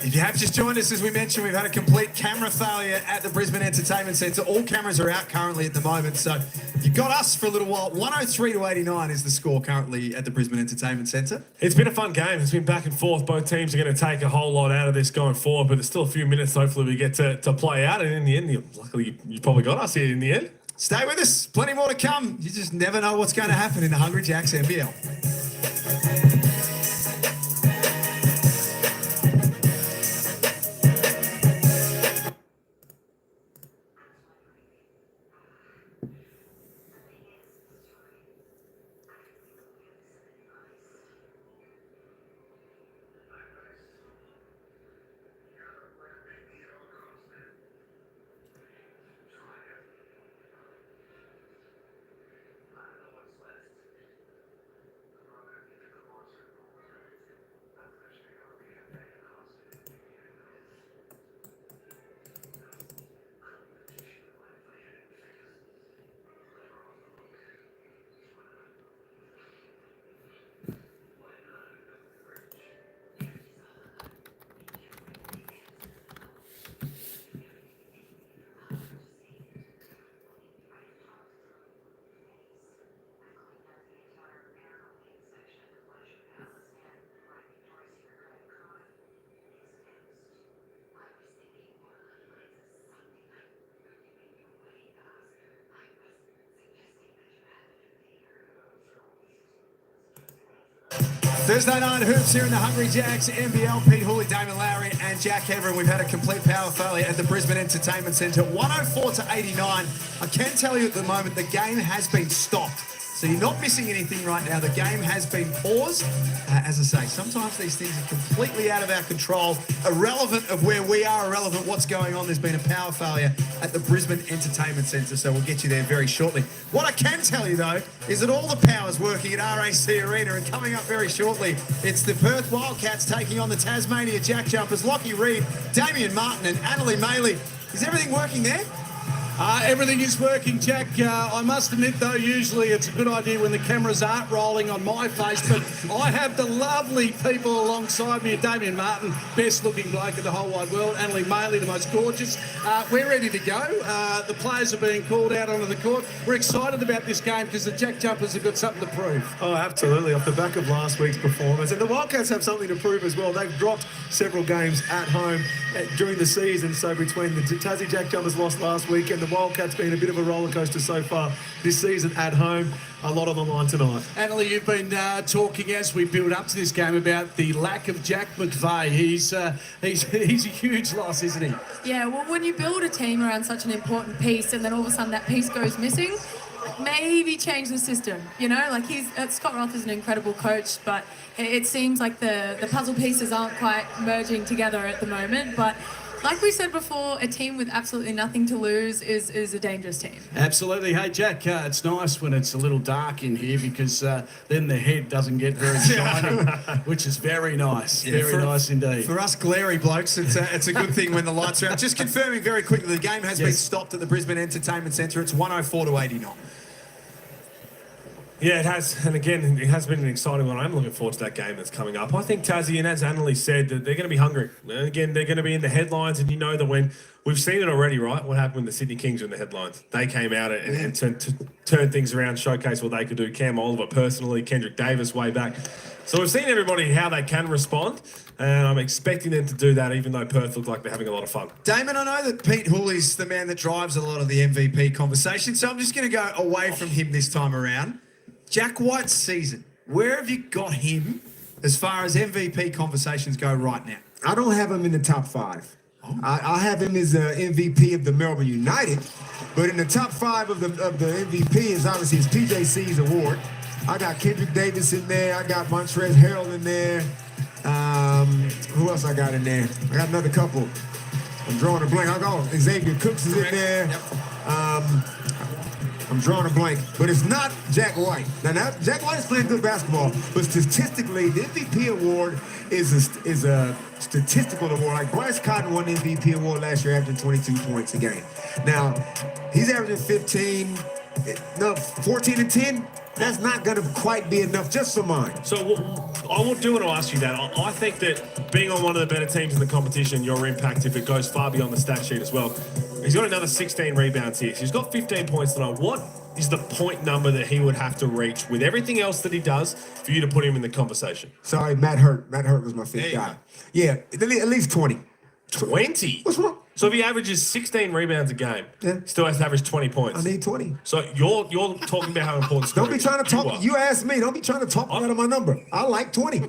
If you have just joined us, as we mentioned, we've had a complete camera failure at the Brisbane Entertainment Centre. All cameras are out currently at the moment, so You got us for a little while. 103-89 is the score currently at the Brisbane Entertainment Centre. It's been a fun game. It's been back and forth. Both teams are going to take a whole lot out of this going forward, but there's still a few minutes hopefully we get to play out. And in the end, luckily you probably got us here in the end. Stay with us. Plenty more to come. You just never know what's going to happen in the Hungry Jacks NBL. Thursday night hoops here in the Hungry Jacks NBL. Pete Hooley, Damon Lowry, and Jack Everett. We've had a complete power failure at the Brisbane Entertainment Centre. 104-89. I can tell you at the moment the game has been stopped. So you're not missing anything right now. The game has been paused. As I say, sometimes these things are completely out of our control, irrelevant of where we are, irrelevant what's going on. There's been a power failure at the Brisbane Entertainment Centre, so we'll get you there very shortly. What I can tell you, though, is that all the power's working at RAC Arena, and coming up very shortly, it's the Perth Wildcats taking on the Tasmania Jack Jumpers. Lockie Reed, Damien Martin, and Annalie Maley. Is everything working there? Everything is working, Jack. I must admit, though, usually it's a good idea when the cameras aren't rolling on my face, but I have the lovely people alongside me. Damien Martin, best-looking bloke in the whole wide world. Annalie Maley, the most gorgeous. We're ready to go. The players are being called out onto the court. We're excited about this game because the Jack Jumpers have got something to prove. Oh, absolutely. Off the back of last week's performance. And the Wildcats have something to prove as well. They've dropped several games at home during the season. So between the Tassie Jack Jumpers lost last week and the Wildcats been a bit of a roller coaster so far this season at home. A lot on the line tonight. Annalie, you've been talking as we build up to this game about the lack of Jack McVeigh. He's a huge loss, isn't he? Yeah, well, when you build a team around such an important piece and then all of a sudden that piece goes missing, maybe change the system, you know? Like Scott Roth is an incredible coach, but it seems like the puzzle pieces aren't quite merging together at the moment. But like we said before, a team with absolutely nothing to lose is a dangerous team. Absolutely. Hey, Jack, it's nice when it's a little dark in here because then the head doesn't get very shiny, which is very nice. Yeah, very nice indeed. For us glary blokes, it's a good thing when the lights are out. Just confirming very quickly, the game has been stopped at the Brisbane Entertainment Centre. It's 104-89. Yeah, it has. And again, it has been an exciting one. I'm looking forward to that game that's coming up. I think Tassie, and as Annalie said, that they're going to be hungry. And again, they're going to be in the headlines. And you know that when we've seen it already, right? What happened when the Sydney Kings were in the headlines? They came out and turned things around, showcased what they could do. Cam Oliver personally, Kendrick Davis way back. So we've seen everybody how they can respond. And I'm expecting them to do that, even though Perth look like they're having a lot of fun. Damon, I know that Pete Hooley's the man that drives a lot of the MVP conversation. So I'm just going to go away from him this time around. Jack White's season, where have you got him as far as MVP conversations go right now? I don't have him in the top 5. I have him as MVP of the Melbourne United, but in the top 5 of the MVP is obviously his PJC's award. I got Kendrick Davis in there. I got Montrezl Harrell in there. Who else I got in there? I got another couple. I'm drawing a blank. I got Xavier Cooks is in there. I'm drawing a blank, but it's not Jack White. Now Jack White is playing good basketball, but statistically, the MVP award is a statistical award. Like Bryce Cotton won the MVP award last year, averaging 22 points a game. Now, he's averaging 14 and 10. That's not going to quite be enough just for mine. So I do want to ask you that. I think that being on one of the better teams in the competition, your impact, if it goes far beyond the stat sheet as well. He's got another 16 rebounds here. So he's got 15 points tonight. What is the point number that he would have to reach with everything else that he does for you to put him in the conversation? Sorry, Matt Hurt. Matt Hurt was my fifth There you guy. go. Yeah, at least 20. 20? What's wrong? So if he averages 16 rebounds a game, Yeah. still has to average 20 points. I need 20. So you're talking about how important Don't be scoring trying to is. talk. You asked me. Don't be trying to talk me out of my number. I like 20.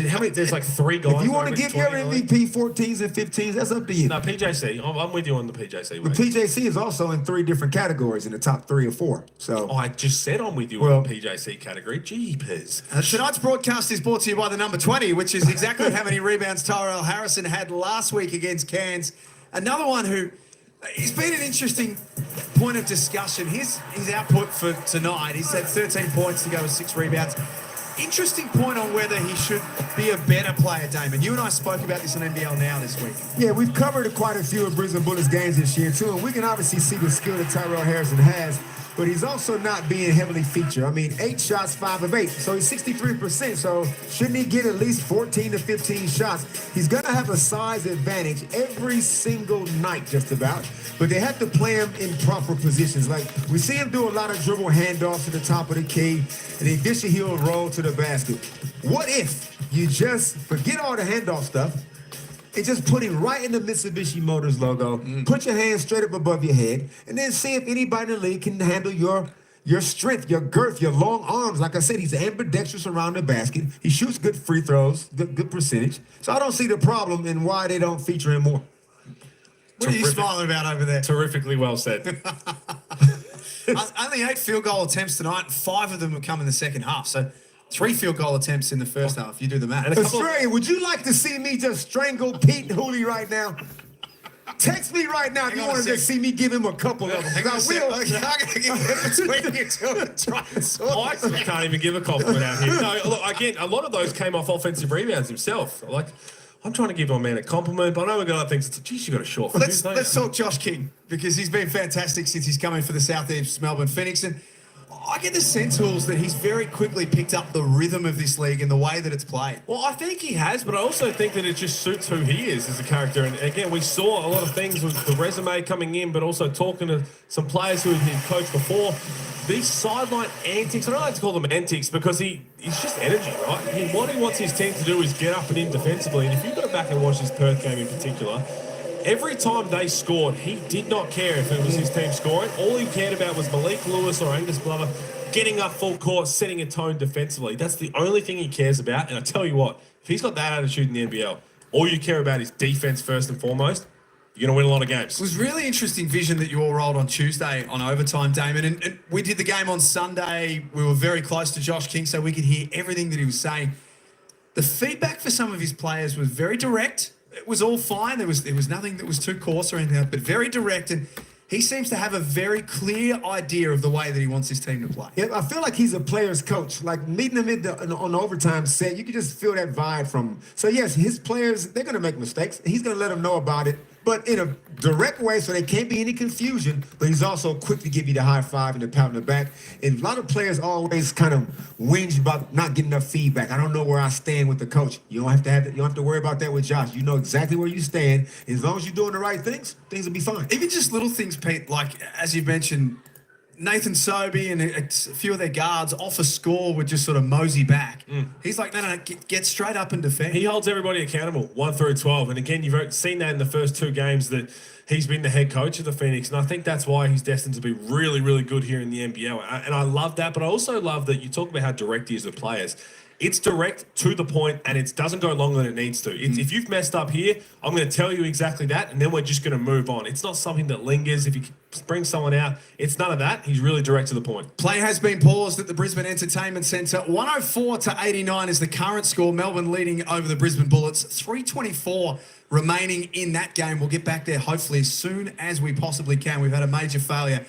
How many? There's like 3 guys. If you want to that give your average 20 in the league. MVP 14s and 15s, that's up to you. No, PJC. I'm with you on the PJC. But Mate. PJC is also in 3 different categories in the top 3 or 4. So I just said I'm with you Well- on the PJC category. Jeepers. Tonight's broadcast is brought to you by the number 20, which is exactly how many rebounds Tyrell Harrison had last week against Cairns. Another one who, he's been an interesting point of discussion. His output for tonight, he's had 13 points to go with 6 rebounds. Interesting point on whether he should be a better player, Damon. You and I spoke about this on NBL Now this week. yeah, we've covered quite a few of Brisbane Bullets games this year too, and we can obviously see the skill that Tyrell Harrison has. But he's also not being heavily featured. I mean, 8 shots, 5 of 8. So he's 63%. So shouldn't he get at least 14 to 15 shots? He's going to have a size advantage every single night, just about. But they have to play him in proper positions. Like, we see him do a lot of dribble handoffs to the top of the key, and eventually he'll roll to the basket. What if you just forget all the handoff stuff and just put him right in the Mitsubishi Motors logo, put your hands straight up above your head, and then see if anybody in the league can handle your strength, your girth, your long arms. Like I said, he's ambidextrous around the basket. He shoots good free throws, good percentage. So I don't see the problem in why they don't feature him more. What are you smiling about over there? Terrifically well said. Only 8 field goal attempts tonight. 5 of them have come in the second half. So 3 field goal attempts in the first half. You do the math. And a couple of- Australia, would you like to see me just strangle Pete Hooley right now? Text me right now if Hang you on a want to just sec. see me give him a couple of them. Hang on I a sec. will. Okay, I'm going to give it between you two and try and sort I this out. can't even give a compliment out here. No, look, again, a lot of those came off offensive rebounds himself. Like, I'm trying to give my man a compliment, but I know we're going to think, geez, you got a short fuse, Let's don't you? talk Josh King, because he's been fantastic since he's come in for the Southeast Melbourne Phoenix. And I get the sense, Halls, that he's very quickly picked up the rhythm of this league and the way that it's played. Well, I think he has, but I also think that it just suits who he is as a character. And again, we saw a lot of things with the resume coming in, but also talking to some players who he'd coached before. These sideline antics, I don't like to call them antics because he's just energy, right? What he wants his team to do is get up and in defensively. And if you go back and watch this Perth game in particular, every time they scored, he did not care if it was his team scoring. All he cared about was Malik Lewis or Angus Glover getting up full court, setting a tone defensively. That's the only thing he cares about. And I tell you what, if he's got that attitude in the NBL, all you care about is defense first and foremost, you're going to win a lot of games. It was really interesting vision that you all rolled on Tuesday on overtime, Damon. And we did the game on Sunday. We were very close to Josh King, so we could hear everything that he was saying. The feedback for some of his players was very direct. It was all fine. There was nothing that was too coarse or anything, but very direct. And he seems to have a very clear idea of the way that he wants his team to play. Yeah, I feel like he's a player's coach. Like meeting him on the overtime set, you can just feel that vibe from him. So yes, his players, they're going to make mistakes. He's going to let them know about it, but in a direct way so there can't be any confusion. But he's also quick to give you the high five and the pat on the back. And a lot of players always kind of whinge about not getting enough feedback. I don't know where I stand with the coach. You don't have to worry about that with Josh. You know exactly where you stand. As long as you're doing the right things, things will be fine. Even just little things, Pete, like as you've mentioned, Nathan Sobey and a few of their guards off a score would just sort of mosey back. He's like, no, get straight up and defend. He holds everybody accountable, 1 through 12. And again, you've seen that in the first 2 games that he's been the head coach of the Phoenix. And I think that's why he's destined to be really, really good here in the NBL. And I love that. But I also love that you talk about how direct he is with players. It's direct, to the point, and it doesn't go longer than it needs to. If you've messed up here, I'm going to tell you exactly that, and then we're just going to move on. It's not something that lingers. If you bring someone out, it's none of that. He's really direct to the point. Play has been paused at the Brisbane Entertainment Centre. 104-89 is the current score. Melbourne leading over the Brisbane Bullets. 3:24 remaining in that game. We'll get back there hopefully as soon as we possibly can. We've had a major failure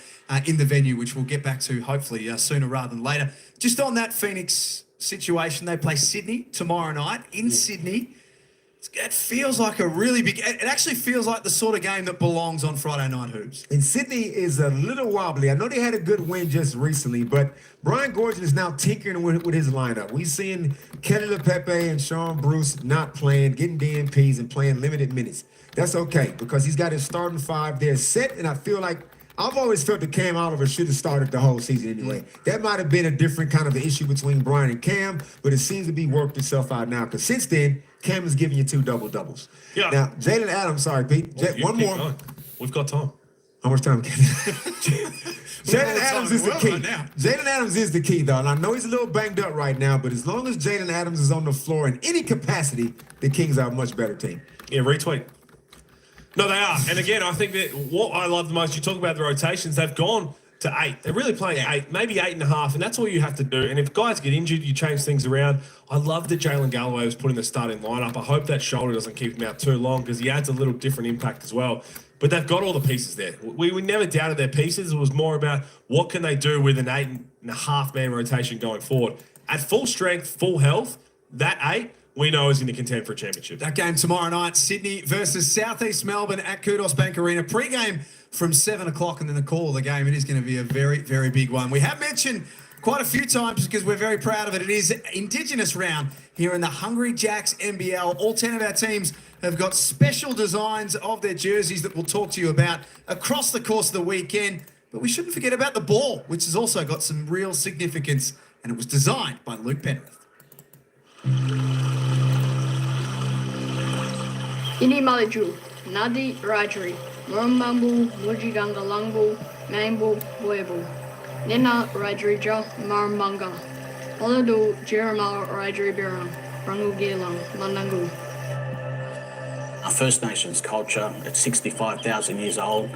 in the venue, which we'll get back to hopefully sooner rather than later. Just on that Phoenix situation, they play Sydney tomorrow night in Sydney. It feels like a really big... It actually feels like the sort of game that belongs on Friday Night Hoops. And Sydney is a little wobbly. I know they had a good win just recently, but Brian Gordon is now tinkering with his lineup. We're seeing Kelly LePepe and Sean Bruce not playing, getting DNPs and playing limited minutes. That's okay because he's got his starting 5 there set, and I feel like I've always felt that Cam Oliver should have started the whole season anyway. That might have been a different kind of issue between Brian and Cam, but it seems to be worked itself out now. Because since then, Cam has given you 2 double-doubles. Yeah. Now, Jalen Adams, sorry, Pete. One more. Going. We've got time. How much time? Jalen Adams is the key. Jalen Adams is the key, though. And I know he's a little banged up right now, but as long as Jalen Adams is on the floor in any capacity, the Kings are a much better team. Yeah, retweet. No, they are. And again, I think that what I love the most, you talk about the rotations, they've gone to 8. They're really playing 8, maybe 8.5, and that's all you have to do. And if guys get injured, you change things around. I love that Jalen Galloway was put in the starting lineup. I hope that shoulder doesn't keep him out too long because he adds a little different impact as well. But they've got all the pieces there. We never doubted their pieces. It was more about what can they do with an 8.5-man rotation going forward. At full strength, full health, that 8, we know is going to contend for a championship. That game tomorrow night, Sydney versus Southeast Melbourne at Kudos Bank Arena. Pre-game from 7 o'clock and then the call of the game. It is going to be a very, very big one. We have mentioned quite a few times because we're very proud of it. It is Indigenous round here in the Hungry Jacks NBL. All 10 of our teams have got special designs of their jerseys that we'll talk to you about across the course of the weekend. But we shouldn't forget about the ball, which has also got some real significance, and it was designed by Luke Penrith. Ini Maliju, Nadi Rajri, Murumambu, Mujigangalangbu, Mambu, Buebu, Nina Rajrija, Marmanga, Oladu, Jerema Rajri Biram, Rangu Gilang, Manangu. Our First Nations culture, it's 65,000 years old.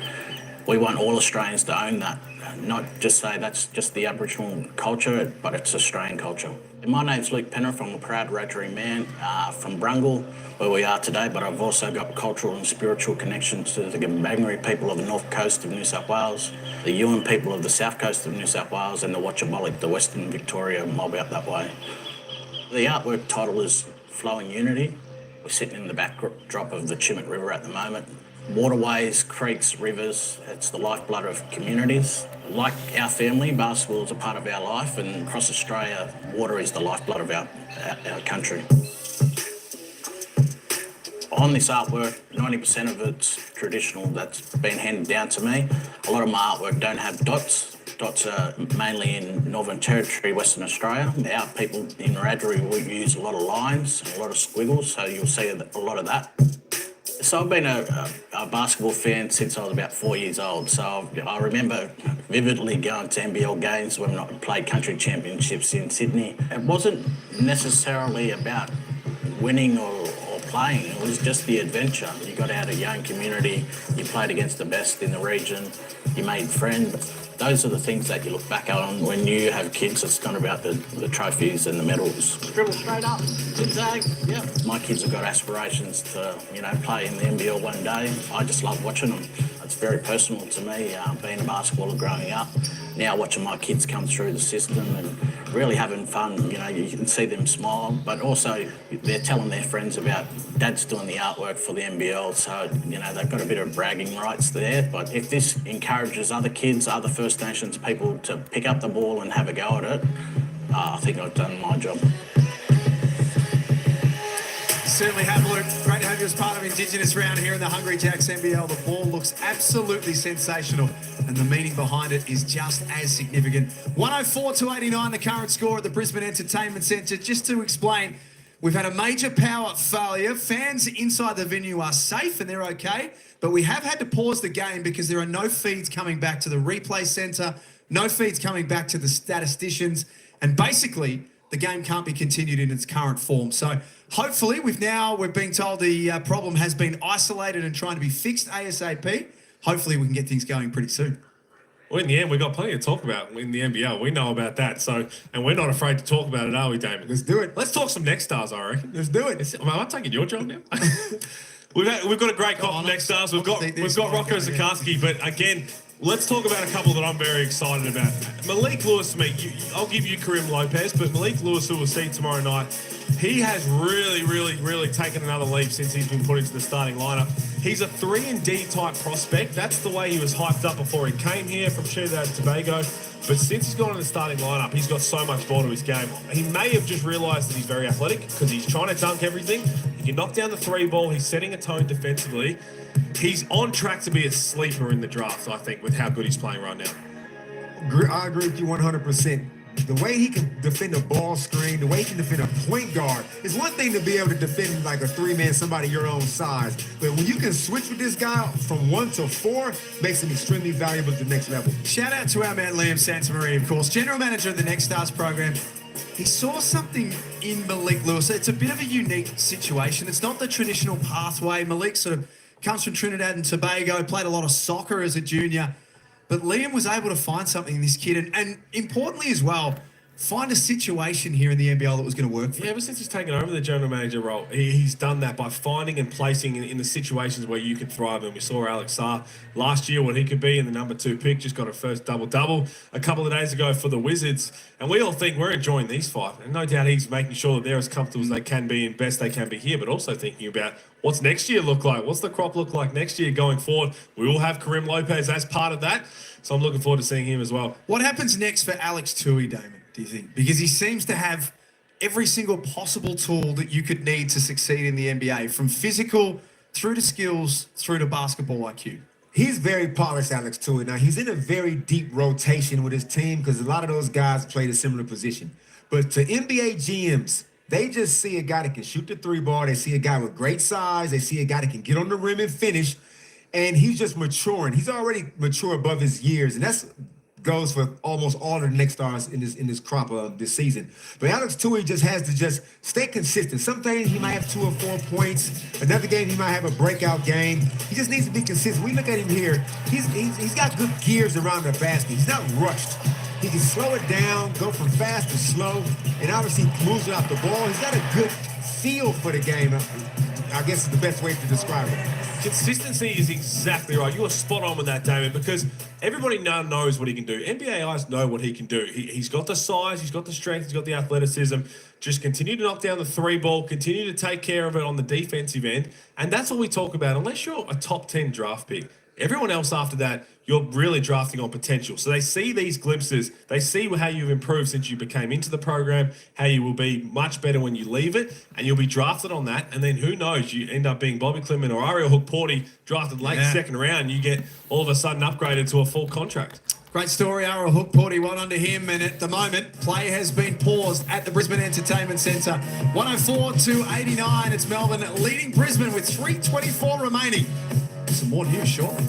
We want all Australians to own that, not just say that's just the Aboriginal culture, but it's Australian culture. My name's Luke Penrith. I'm a proud Wiradjuri man from Brungle, where we are today, but I've also got cultural and spiritual connections to the Gambangari people of the north coast of New South Wales, the Yuin people of the south coast of New South Wales, and the Watchabolik, the Western Victoria mob out that way. The artwork title is Flowing Unity. We're sitting in the backdrop of the Chimut River at the moment. Waterways, creeks, rivers, it's the lifeblood of communities. Like our family, basketball is a part of our life, and across Australia, water is the lifeblood of our country. On this artwork, 90% of it's traditional, that's been handed down to me. A lot of my artwork don't have dots. Dots are mainly in Northern Territory, Western Australia. Our people in Wiradjuri will use a lot of lines and a lot of squiggles, so you'll see a lot of that. So I've been a basketball fan since I was about 4 years old. So I remember vividly going to NBL games when I played country championships in Sydney. It wasn't necessarily about winning or playing. It was just the adventure. You got out a young community, you played against the best in the region, you made friends. Those are the things that you look back on when you have kids. It's not about the trophies and the medals. Dribble straight up, zigzag, yeah. My kids have got aspirations to, play in the NBL one day. I just love watching them. It's very personal to me, being a basketballer growing up. Now watching my kids come through the system and really having fun, you can see them smile, but also they're telling their friends about Dad's doing the artwork for the NBL, so, they've got a bit of bragging rights there. But if this encourages other kids, other First Nations people to pick up the ball and have a go at it, I think I've done my job. Certainly have, Luke. Great to have you as part of Indigenous round here in the Hungry Jacks NBL. The ball looks absolutely sensational, and the meaning behind it is just as significant. 104-89, the current score at the Brisbane Entertainment Centre. Just to explain, we've had a major power failure. Fans inside the venue are safe and they're okay, but we have had to pause the game because there are no feeds coming back to the replay centre, no feeds coming back to the statisticians, and basically the game can't be continued in its current form. So hopefully we're being told the problem has been isolated and trying to be fixed ASAP. Hopefully we can get things going pretty soon. Well, in the end, we've got plenty to talk about in the NBL. We know about that. So, and we're not afraid to talk about it, are we, Damon? Let's do it. Let's talk some next stars, I reckon. Let's do it. Am I taking your job now? We've got a great cop next stars. We've got Rocco Zakarsky, but again, let's talk about a couple that I'm very excited about. Malik Lewis, to me, I'll give you Karim Lopez, but Malik Lewis, who we'll see tomorrow night, he has really taken another leap since he's been put into the starting lineup. He's a 3-and-D type prospect. That's the way he was hyped up before he came here from Trinidad and Tobago. But since he's gone in the starting lineup, he's got so much more to his game. He may have just realised that he's very athletic because he's trying to dunk everything. He You knock down the 3 ball, he's setting a tone defensively. He's on track to be a sleeper in the draft, I think, with how good he's playing right now. I agree with you 100%. The way he can defend a ball screen, the way he can defend a point guard, it's one thing to be able to defend like a 3-man, somebody your own size. But when you can switch with this guy from 1 to 4, makes him extremely valuable at the next level. Shout out to our man Liam Santamaria, of course, general manager of the Next Stars program. He saw something in Malik Lewis. It's a bit of a unique situation. It's not the traditional pathway. Malik sort of comes from Trinidad and Tobago, played a lot of soccer as a junior. But Liam was able to find something in this kid and importantly as well, find a situation here in the NBL that was going to work for him. Yeah, ever since he's taken over the general manager role, he's done that by finding and placing in the situations where you can thrive. And we saw Alex Sarr last year, what he could be in the number 2 pick, just got a first double-double a couple of days ago for the Wizards. And we all think we're enjoying these 5. And no doubt he's making sure that they're as comfortable as they can be and best they can be here, but also thinking about what's next year look like? What's the crop look like next year going forward? We will have Karim Lopez as part of that. So I'm looking forward to seeing him as well. What happens next for Alex Tui, Damon, do you think? Because he seems to have every single possible tool that you could need to succeed in the NBA, from physical through to skills, through to basketball IQ. He's very polished, Alex Tui. Now, he's in a very deep rotation with his team because a lot of those guys played a similar position. But to NBA GMs, they just see a guy that can shoot the 3 ball. They see a guy with great size. They see a guy that can get on the rim and finish. And he's just maturing. He's already mature above his years. And that's goes for almost all of the next stars in this crop of this season. But Alex Tui just has to just stay consistent. Some days he might have 2 or 4 points. Another game he might have a breakout game. He just needs to be consistent. We look at him here. He's got good gears around the basket. He's not rushed. He can slow it down, go from fast to slow, and obviously moves it off the ball. He's got a good feel for the game. I guess is the best way to describe it. Consistency is exactly right. You are spot on with that, Damon, because everybody now knows what he can do. NBA eyes know what he can do. He's got the size, he's got the strength, he's got the athleticism. Just continue to knock down the 3 ball, continue to take care of it on the defensive end, and that's all we talk about. Unless you're a top 10 draft pick, everyone else after that, you're really drafting on potential. So they see these glimpses. They see how you've improved since you became into the program, how you will be much better when you leave it, and you'll be drafted on that. And then who knows, you end up being Bobby Clement or Ariel Hook-Porty drafted late 2nd round. You get all of a sudden upgraded to a full contract. Great story, Ariel Hook-Porty. Well done to him. And at the moment, play has been paused at the Brisbane Entertainment Centre. 104-89. It's Melbourne leading Brisbane with 3:24 remaining. Some more news shortly.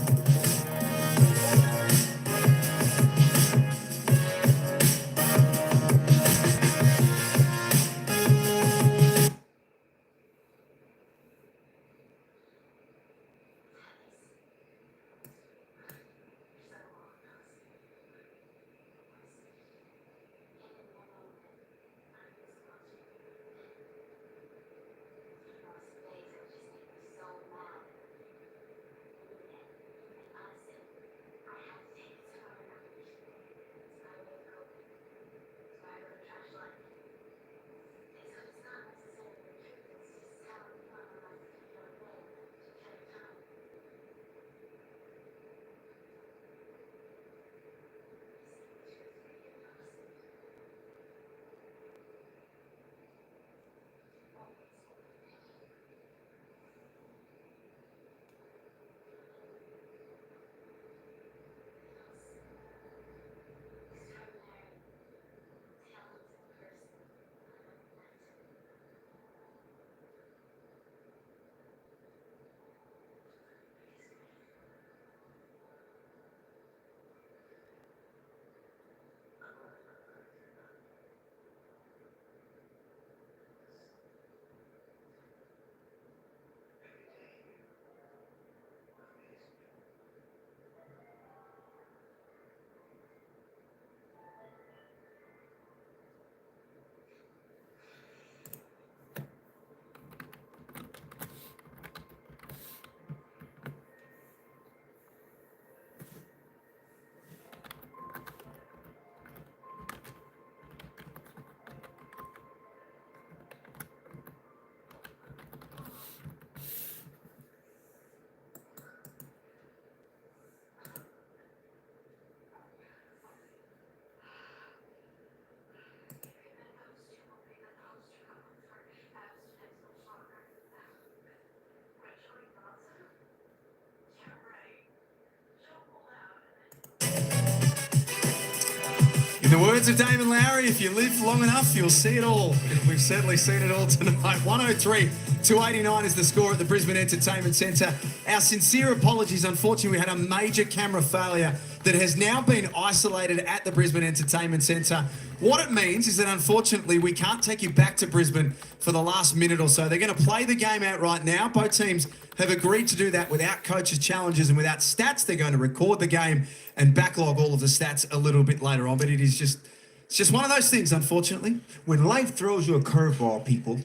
the words of Damon Lowry, if you live long enough, you'll see it all. We've certainly seen it all tonight. 103-89 is the score at the Brisbane Entertainment Centre. Our sincere apologies. Unfortunately, we had a major camera failure that has now been isolated at the Brisbane Entertainment Centre. What it means is that unfortunately we can't take you back to Brisbane for the last minute or so. They're going to play the game out right now. Both teams have agreed to do that without coaches' challenges and without stats. They're going to record the game and backlog all of the stats a little bit later on. But it's just one of those things, unfortunately. When life throws you a curveball, people,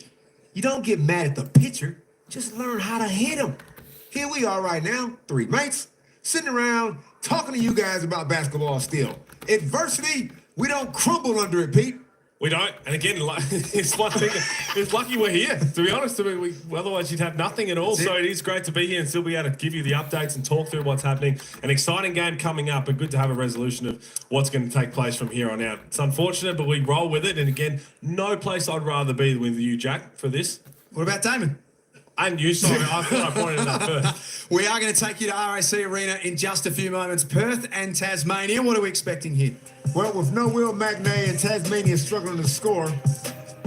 you don't get mad at the pitcher. Just learn how to hit him. Here we are right now, three mates, sitting around talking to you guys about basketball still. Adversity, we don't crumble under it, Pete. We don't. And again, it's one thing. It's lucky we're here, to be honest. Otherwise, you'd have nothing at all. So it is great to be here and still be able to give you the updates and talk through what's happening. An exciting game coming up, but good to have a resolution of what's going to take place from here on out. It's unfortunate, but we roll with it. And again, no place I'd rather be with you, Jack, for this. What about Damon? And you, sorry, I thought I pointed it out first. We are going to take you to RAC Arena in just a few moments. Perth and Tasmania, what are we expecting here? Well, with no Will McNay and Tasmania struggling to score,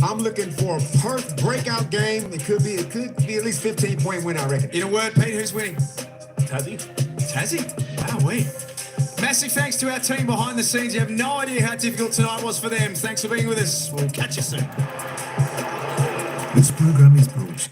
I'm looking for a Perth breakout game. It could be at least 15-point win, I reckon. In a word, Pete, who's winning? Tassie. Wow, massive thanks to our team behind the scenes. You have no idea how difficult tonight was for them. Thanks for being with us. We'll catch you soon. This program is brought